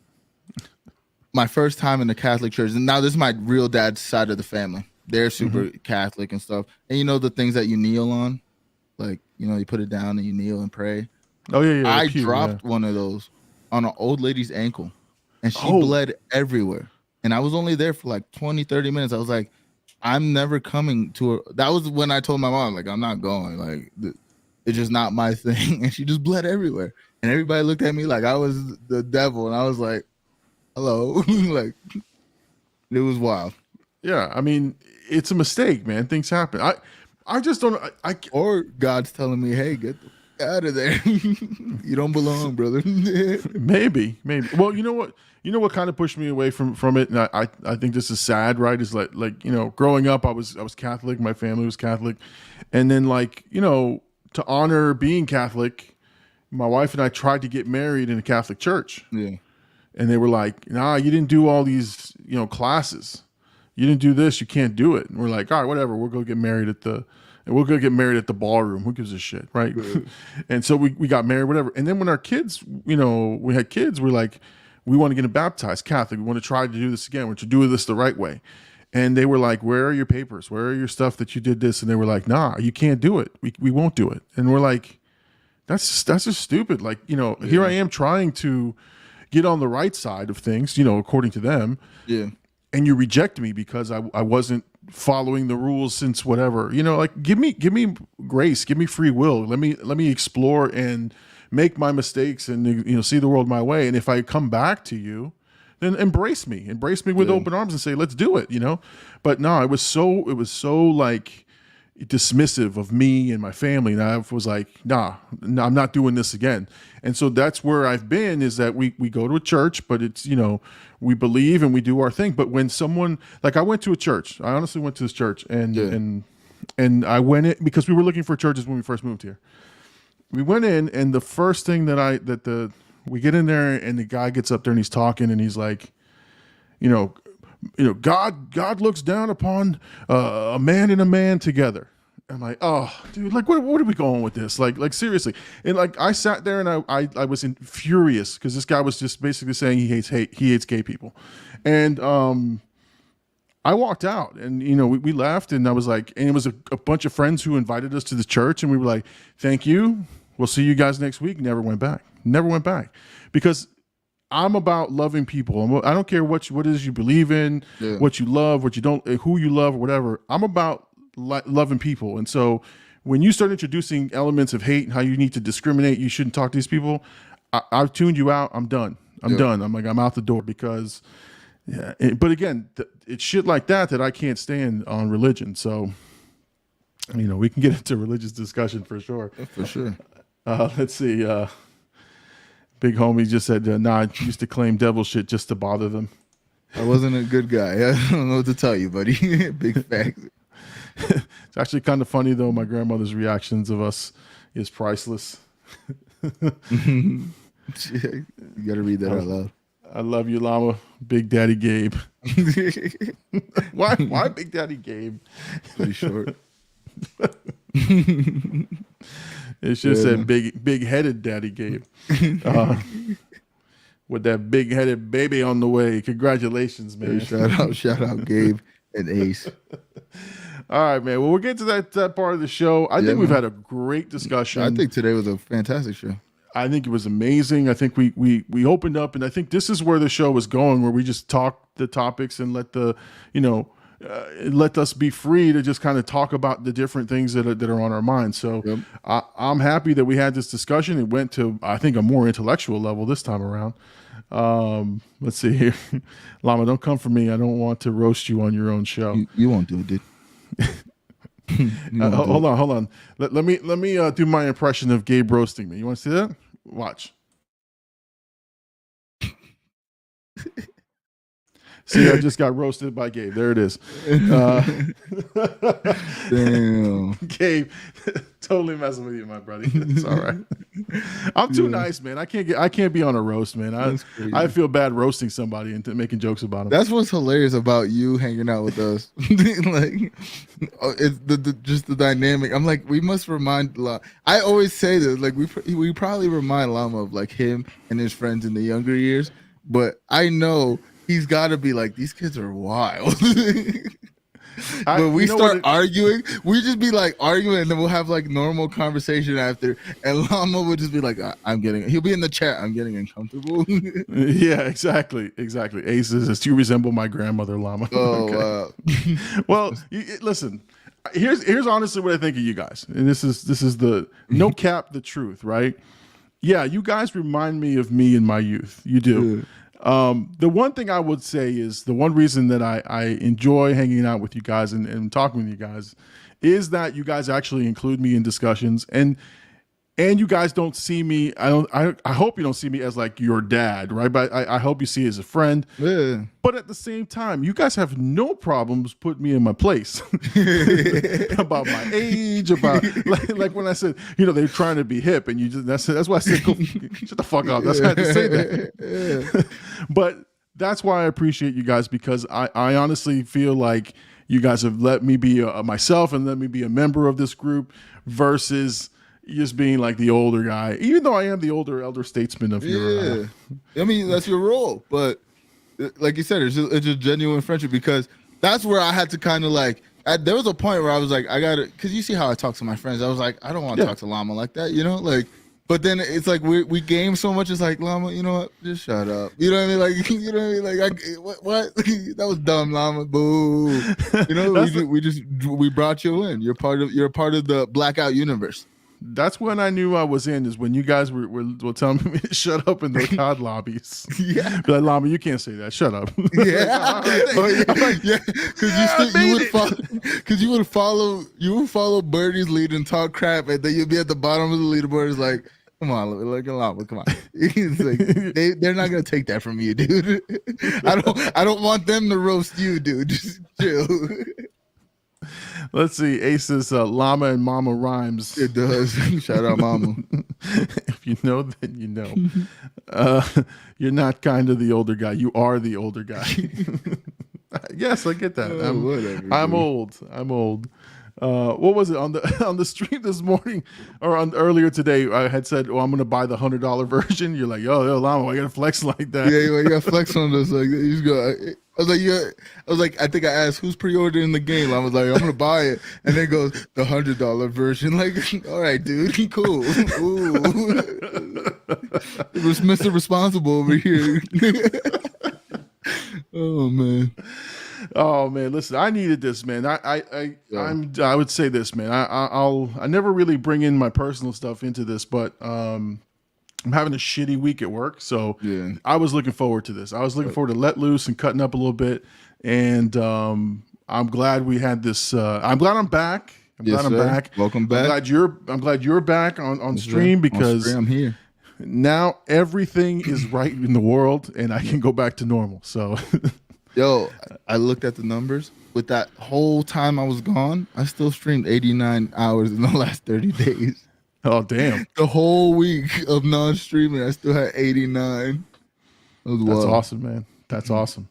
My first time in the Catholic church, and now this is my real dad's side of the family. They're super Catholic and stuff. And the things that you kneel on, like, you put it down and you kneel and pray. Oh, yeah. I dropped one of those on an old lady's ankle, and she bled everywhere. And I was only there for like 20, 30 minutes. I was like, I'm never coming to her. That was when I told my mom, like, I'm not going. Like, it's just not my thing. And she just bled everywhere. And everybody looked at me like I was the devil. And I was like, hello. Like, it was wild. Yeah, I mean, it's a mistake, man. Things happen. I just don't. Or God's telling me, hey, get the fuck out of there. You don't belong, brother. maybe. Well, you know what? You know what kind of pushed me away from it, and I think this is sad, right? Is like you know, growing up, I was Catholic, my family was Catholic, and then like you know, to honor being Catholic, my wife and I tried to get married in a Catholic church. Yeah. And they were like, nah, you didn't do all these, you know, classes. You didn't do this. You can't do it. And we're like, all right, whatever. We'll go get married at the ballroom. Who gives a shit, right? And so we got married, whatever. And then when our kids, you know, we had kids, we're like, we want to get them baptized Catholic. We want to try to do this again. We want to do this the right way. And they were like, where are your papers? Where are your stuff that you did this? And they were like, nah, you can't do it. We won't do it. And we're like, that's just stupid. Like, you know, here I am trying to get on the right side of things, you know, according to them. Yeah. And you reject me because I wasn't following the rules since whatever. You know, like give me grace, give me free will. Let me explore and make my mistakes and you know see the world my way. And if I come back to you, then embrace me with open arms and say, let's do it, you know? But no, it was so like dismissive of me and my family, and I was like, nah, I'm not doing this again. And so that's where I've been, is that we go to a church, but it's, you know, we believe and we do our thing. But when someone, like I went to a church, I honestly went to this church and I went in because we were looking for churches when we first moved here. We went in, and the first thing we get in there, and the guy gets up there and he's talking, and he's like, you know, God looks down upon a man and a man together. I'm like, oh, dude, like, what are we going with this? Like seriously. And like, I sat there and I was furious because this guy was just basically saying he hates gay people. And I walked out, and you know, we left, and I was like, and it was a bunch of friends who invited us to the church, and we were like, thank you. We'll see you guys next week. Never went back because I'm about loving people. I don't care what it is you believe in, what you love, what you don't, who you love, or whatever. I'm about loving people. And so when you start introducing elements of hate and how you need to discriminate, you shouldn't talk to these people. I've tuned you out. I'm done. I'm done. I'm out the door because, but again, it's shit like that I can't stand on religion. So, you know, we can get into religious discussion for sure. For sure. Let's see. Big homie just said, nah, I used to claim devil shit just to bother them. I wasn't a good guy. I don't know what to tell you, buddy. Big facts. It's actually kind of funny, though. My grandmother's reactions of us is priceless. You got to read that out loud. I love you, Llama. Big Daddy Gabe. Why Big Daddy Gabe? Pretty short. It should have said big-headed Daddy Gabe. With that big-headed baby on the way. Congratulations, man. Hey, shout out Gabe and Ace. All right, man. Well, we'll get to that part of the show. I think we've had a great discussion. I think today was a fantastic show. I think it was amazing. I think we opened up, and I think this is where the show was going, where we just talk the topics and let let us be free to just kind of talk about the different things that are on our minds. So I'm happy that we had this discussion. It went to, I think, a more intellectual level this time around. Let's see here. Llama, don't come for me. I don't want to roast you on your own show. You won't do it, dude. Hold on. Let me do my impression of Gabe roasting me. You want to see that? Watch. See, I just got roasted by Gabe. There it is. Damn. Gabe, totally messing with you, my buddy. It's all right. I'm too nice, man. I can't be on a roast, man. I feel bad roasting somebody and making jokes about them. That's what's hilarious about you hanging out with us. Like, it's just the dynamic. I'm like, we must remind Llama. I always say this, like we probably remind Llama of like him and his friends in the younger years, but I know he's got to be like, these kids are wild. When we start arguing, we just be like arguing, and then we'll have like normal conversation after. And Llama would just be like, he'll be in the chat, I'm getting uncomfortable. Yeah, exactly. Ace says, you resemble my grandmother, Llama. Oh, wow. Well, listen, here's honestly what I think of you guys. And this is the no cap, the truth, right? Yeah, you guys remind me of me in my youth. You do. The one thing I would say is the one reason that I enjoy hanging out with you guys and talking with you guys is that you guys actually include me in discussions and you guys don't see me. I hope you don't see me as like your dad, right? But I hope you see me as a friend. Yeah. But at the same time, you guys have no problems putting me in my place about my age, about like when I said, they're trying to be hip, and you just that's why I said, go, shut the fuck up. That's why I had to say that. But that's why I appreciate you guys, because I honestly feel like you guys have let me be myself and let me be a member of this group versus just being like the older guy, even though I am the elder statesman of your. I mean, that's your role, but like you said, it's a genuine friendship, because that's where I had to kind of like. There was a point where I was like, I gotta, because you see how I talk to my friends. I was like, I don't want to talk to Llama like that, like. But then it's like we game so much. It's like, Llama, you know what? Just shut up. You know what I mean? Like, you know what I mean? Like, what? That was dumb, Llama. Boo. We brought you in. You're part of the blackout universe. That's when I knew I was in, is when you guys were telling me to shut up in the COD lobbies. Yeah. Be like, Llama, you can't say that. Shut up. Yeah. Because you would follow Birdie's lead and talk crap, and then you'd be at the bottom of the leaderboard. It's like, come on, like Llama, come on. It's like, they're not gonna take that from you, dude. I don't want them to roast you, dude. Just chill. Let's see. Ace says Llama and Mama rhymes. It does. Shout out Mama. If you know, then you know. You're not kind of the older guy. You are the older guy. Yes, I get that. I'm old. What was it on the stream this morning or earlier today? I had said, "Oh, I'm going to buy the $100 version." You're like, "Yo, Llama, why you gotta flex like that?" Yeah, you gotta flex on this. Like, you go. I was like, I think I asked who's pre-ordering the game. I was like, I'm gonna buy it, and then goes the $100 version. Like, all right, dude, cool. Ooh. It was Mr. Responsible over here. Oh man, listen, I needed this, man. I would say this, man. I never really bring in my personal stuff into this, but I'm having a shitty week at work, so I was looking forward to this. I was looking forward to let loose and cutting up a little bit, and I'm glad we had this. I'm glad I'm back. I'm back. Welcome back. I'm glad you're back on stream, because I'm here. Now everything is right in the world, and I can go back to normal. So. Yo, I looked at the numbers. With that whole time I was gone, I still streamed 89 hours in the last 30 days. Oh, damn. The whole week of non-streaming, I still had 89. That's awesome, man. That's awesome.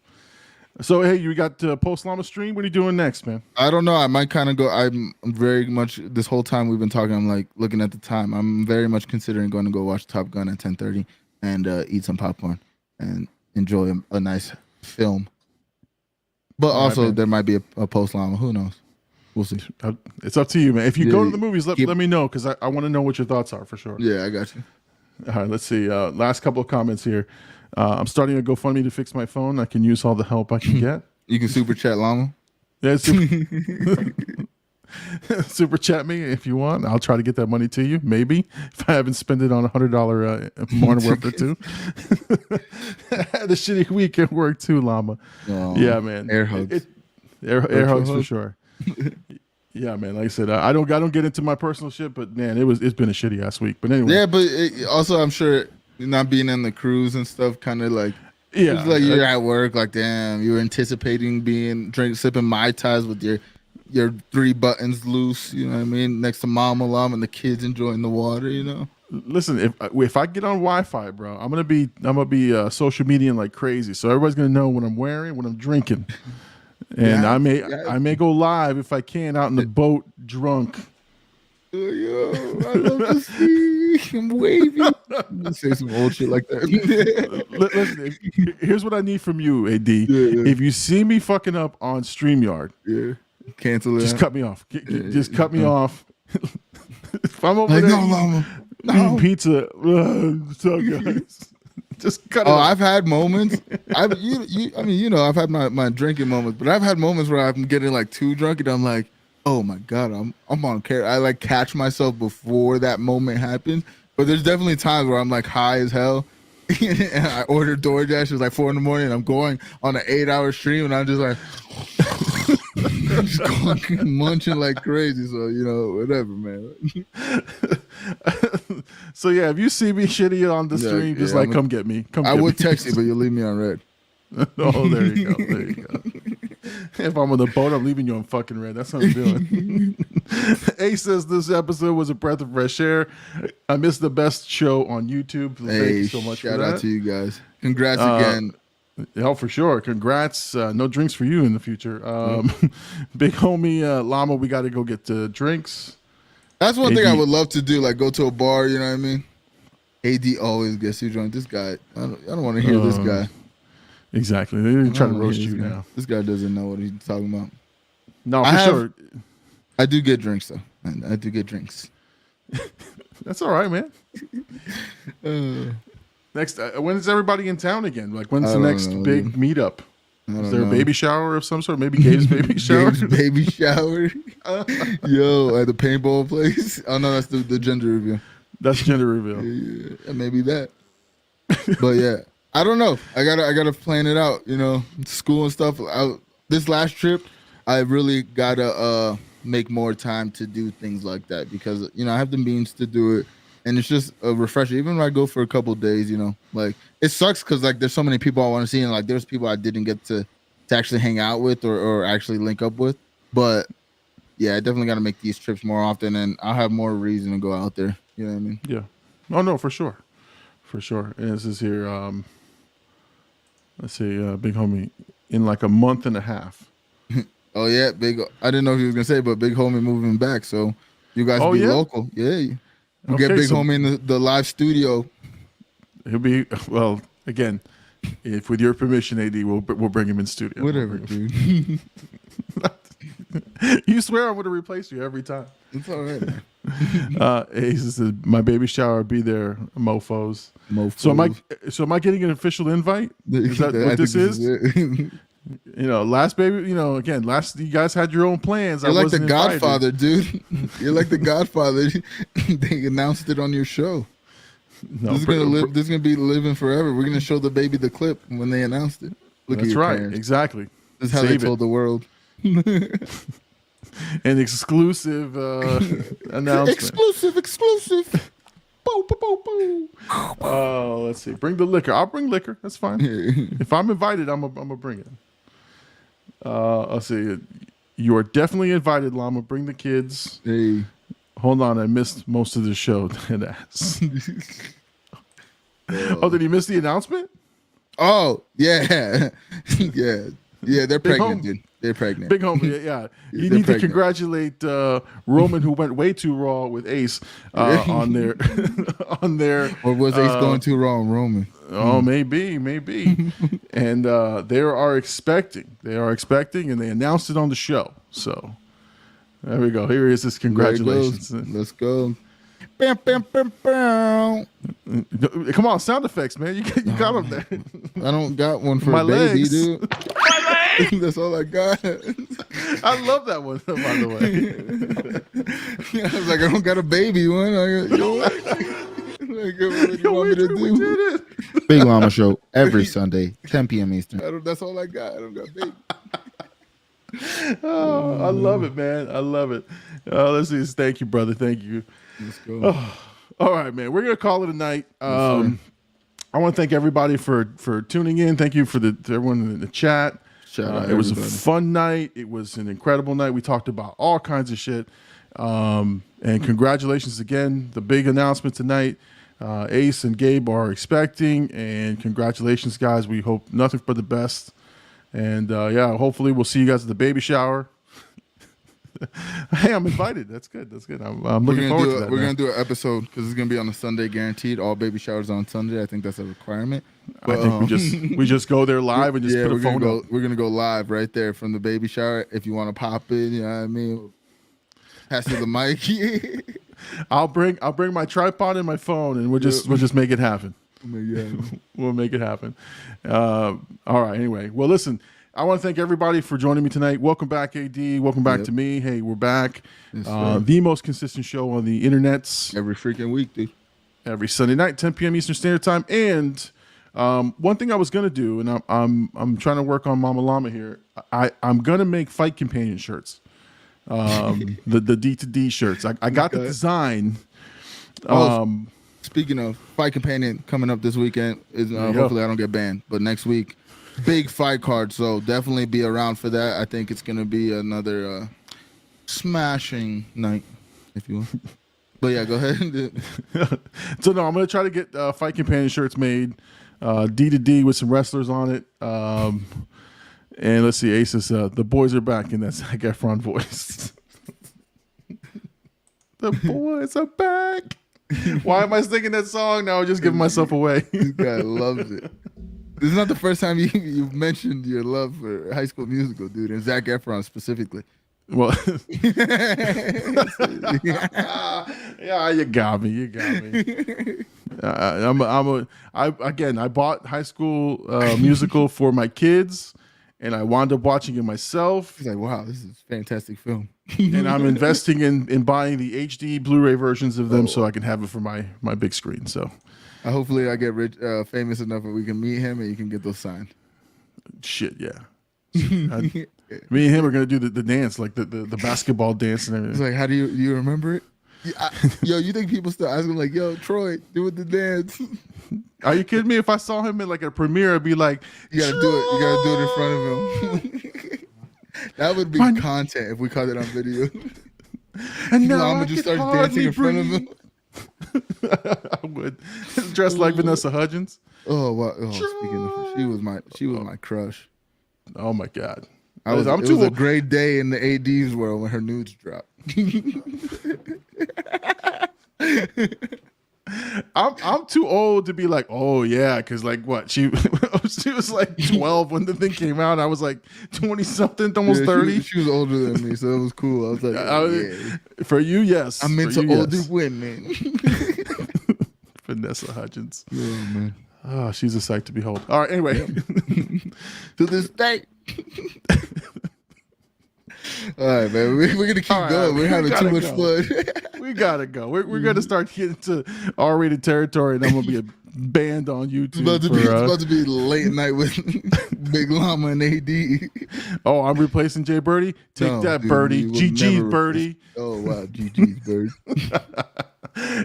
So, hey, you got post-Llama stream? What are you doing next, man? I don't know. I might kind of go. I'm very much, this whole time we've been talking, I'm like looking at the time. I'm very much considering going to go watch Top Gun at 10:30 and eat some popcorn and enjoy a nice film. But also, there might be a post-Llama. Who knows? We'll see. It's up to you, man. If you go to the movies, let me know, because I want to know what your thoughts are for sure. Yeah, I got you. All right, let's see. Last couple of comments here. I'm starting a GoFundMe to fix my phone. I can use all the help I can get. You can super chat Llama. Yeah, super chat me if you want. I'll try to get that money to you, maybe, if I haven't spent it on a $100 Modern Warfare 2. The shitty week at work too, Llama. Oh, yeah, man. Air hugs. Air hugs for sure. Yeah, man. Like I said, I don't get into my personal shit, but man, it's been a shitty ass week. But anyway. Yeah, but also I'm sure not being on the cruise and stuff kind of like, it's like you're at work, like, damn, you're anticipating sipping Mai Tais with your 3 buttons loose, you know what I mean, next to Mama Llama and the kids enjoying the water, you know. Listen, if I get on Wi-Fi, bro, I'm gonna be social media like crazy, so everybody's gonna know what I'm wearing, what I'm drinking, and I may go live if I can out in the boat drunk. Yo, I love to see him waving. Say some old shit like that. Listen, here's what I need from you, AD. If you see me fucking up on StreamYard, cancel it. Just cut me off. Just cut me off. If I'm over like, there, no, Llama. eating pizza. So guys, just cut it off. I've had moments. I've had my drinking moments, but I've had moments where I'm getting like too drunk and I'm like, oh my God, I'm on care. I like catch myself before that moment happens. But there's definitely times where I'm like high as hell And I ordered DoorDash. It was like 4 a.m. and I'm going on an 8-hour stream, and I'm just like, I'm just going, munching like crazy. So whatever, man. So yeah, if you see me shitty on the stream, just come get me. I would text you, but you'll leave me on red. Oh, there you go. There you go. If I'm on the boat, I'm leaving you on fucking red. That's what I'm doing. Ace says this episode was a breath of fresh air. I missed the best show on YouTube. Thank you so much for that. Shout out to you guys. Congrats again. Oh, for sure. Congrats. No drinks for you in the future. Big homie Llama, we got to go get drinks. That's one thing I would love to do, like go to a bar, you know what I mean? AD always gets you drunk. This guy, I don't want to hear this guy. Exactly. They're trying to roast you now. This guy doesn't know what he's talking about. No, for sure. I do get drinks, though. I do get drinks. That's all right, man. Next, when is everybody in town again? Like, when's the next big meetup? Is there a baby shower of some sort? Maybe Gabe's baby shower? Gabe's baby shower? Yo, at the paintball place? Oh, no, that's the gender reveal. That's gender reveal. Yeah, maybe that. But, yeah. I don't know. I gotta plan it out, school and stuff. This last trip, I really gotta make more time to do things like that because, I have the means to do it. And it's just a refresher. Even when I go for a couple of days, like it sucks because like there's so many people I want to see, and like there's people I didn't get to actually hang out with or actually link up with. But yeah, I definitely got to make these trips more often, and I'll have more reason to go out there. You know what I mean? Yeah. Oh no, for sure, for sure. And this is here. Let's see, big homie, in like a month and a half. Oh yeah, big. I didn't know if you was gonna say, but big homie moving back, so you guys be local. Yeah. We'll get big homie in the live studio. He'll be again. If with your permission, AD, we'll bring him in studio. Whatever, dude. You swear I'm going to replace you every time. It's all right, man. Ace says, my baby shower, be there, mofos. So am I getting an official invite? Is that what this is? Last baby, again, you guys had your own plans. You're like the Godfather, dude. You're like the Godfather. They announced it on your show. No, this is gonna be living forever. We're gonna show the baby the clip when they announced it. That's right, parents. Exactly. That's how they told the world. An exclusive announcement. Exclusive. Oh, let's see. Bring the liquor. I'll bring liquor. That's fine. If I'm invited, I'm gonna bring it. Let's see. You are definitely invited, Llama. Bring the kids. Hey. Hold on, I missed most of the show. Ass. Oh, did he miss the announcement? Oh, yeah. Yeah, they're pregnant, dude. They're pregnant. Big homie, yeah. You need to congratulate Roman, who went way too raw with Ace on their. Or was Ace going too raw on Roman? Oh, maybe. And they are expecting, and they announced it on the show. So there we go. Here is his congratulations. Let's go. Bam, bam, bam, bam. Come on, sound effects, man. You got them there. I don't got one for my a baby, legs. Dude. That's all I got. I love that one, by the way. I was like, I don't got a baby one. What do you want me to do? Big Llama Show every Sunday, 10 p.m. Eastern. That's all I got. I don't got baby. Oh, I love it, man. I love it. Let's see. Thank you, brother. Thank you. Let's go. Oh, all right, man. We're gonna call it a night. I want to thank everybody for tuning in. Thank you to everyone in the chat. It was a fun night. It was an incredible night. We talked about all kinds of shit. And congratulations again. The big announcement tonight. Ace and Gabe are expecting, and congratulations, guys. We hope nothing but the best. And hopefully we'll see you guys at the baby shower. Hey, I'm invited. That's good. I'm looking forward to that. We're gonna do an episode because it's gonna be on a Sunday, guaranteed. All baby showers on Sunday. I think that's a requirement. But, I think we just go there live and just put a phone up. We're gonna go live right there from the baby shower. If you want to pop in, you know what I mean. Pass you the mic. I'll bring my tripod and my phone, and we'll just make it happen. We'll make it happen. All right. Anyway, well, listen. I want to thank everybody for joining me tonight. Welcome back, AD. Welcome back to me. Hey, we're back. Yes, the most consistent show on the internets. Every freaking week, dude. Every Sunday night, 10 p.m. Eastern Standard Time. And One thing I was gonna do, and I'm trying to work on Mama Llama here. I'm gonna make fight companion shirts. The D2D shirts. I got the design. Speaking of fight companion coming up this weekend, is hopefully I don't get banned. But next week, big fight card. So definitely be around for that. I think it's gonna be another smashing night, if you will. But yeah, go ahead. So no, I'm gonna try to get fight companion shirts made, D2D with some wrestlers on it. And let's see, Ace is the boys are back in that Zac Efron voice. The boys are back. Why am I singing that song now? I'm just giving myself away. This guy loves it. This is not the first time you've mentioned your love for High School Musical, dude, and Zac Efron specifically. Well, yeah, you got me. I bought High School Musical for my kids, and I wound up watching it myself. He's like, wow, this is a fantastic film. And I'm investing in buying the HD Blu-ray versions of them so I can have it for my big screen. So hopefully I get rich, famous enough that we can meet him and you can get those signed. Shit, yeah. Me and him are gonna do the dance, like the basketball dance and It's everything. like, how do you remember it? Yo, you think people still asking like, yo, Troy, do it the dance? Are you kidding me? If I saw him in like a premiere, I'd be like, You gotta do it. You gotta do it in front of him. That would be content if we caught it on video. and now Llama I just can starts dancing in front of him. I would dressed like Vanessa Hudgens. Oh, wow. Oh, speaking of, she was my crush. Oh my god! It was a great day in the AD's world when her nudes dropped. I'm too old to be like, oh yeah, because like what she was like 12 when the thing came out. I was like 20 something, almost 30. She was older than me, so it was cool. I was like, yeah. For you, yes. I'm into older women. Vanessa Hudgens. Oh man. Oh, she's a sight to behold. All right, anyway. To this day. All right, man. We're going to keep going. We're having too much fun. We got to go. We're going to start getting to R-rated territory, and I'm going to be a band on YouTube. It's about to be late night with Big Llama and AD. Oh, I'm replacing Jay Birdie? Take that, dude, Birdie. GG's Birdie. Oh, wow. GG's Birdie.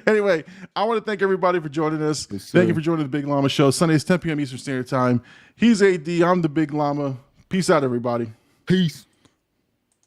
Anyway, I want to thank everybody for joining us. Yes, thank you for joining the Big Llama Show. Sundays, 10 p.m. Eastern Standard Time. He's AD. I'm the Big Llama. Peace out, everybody. Peace.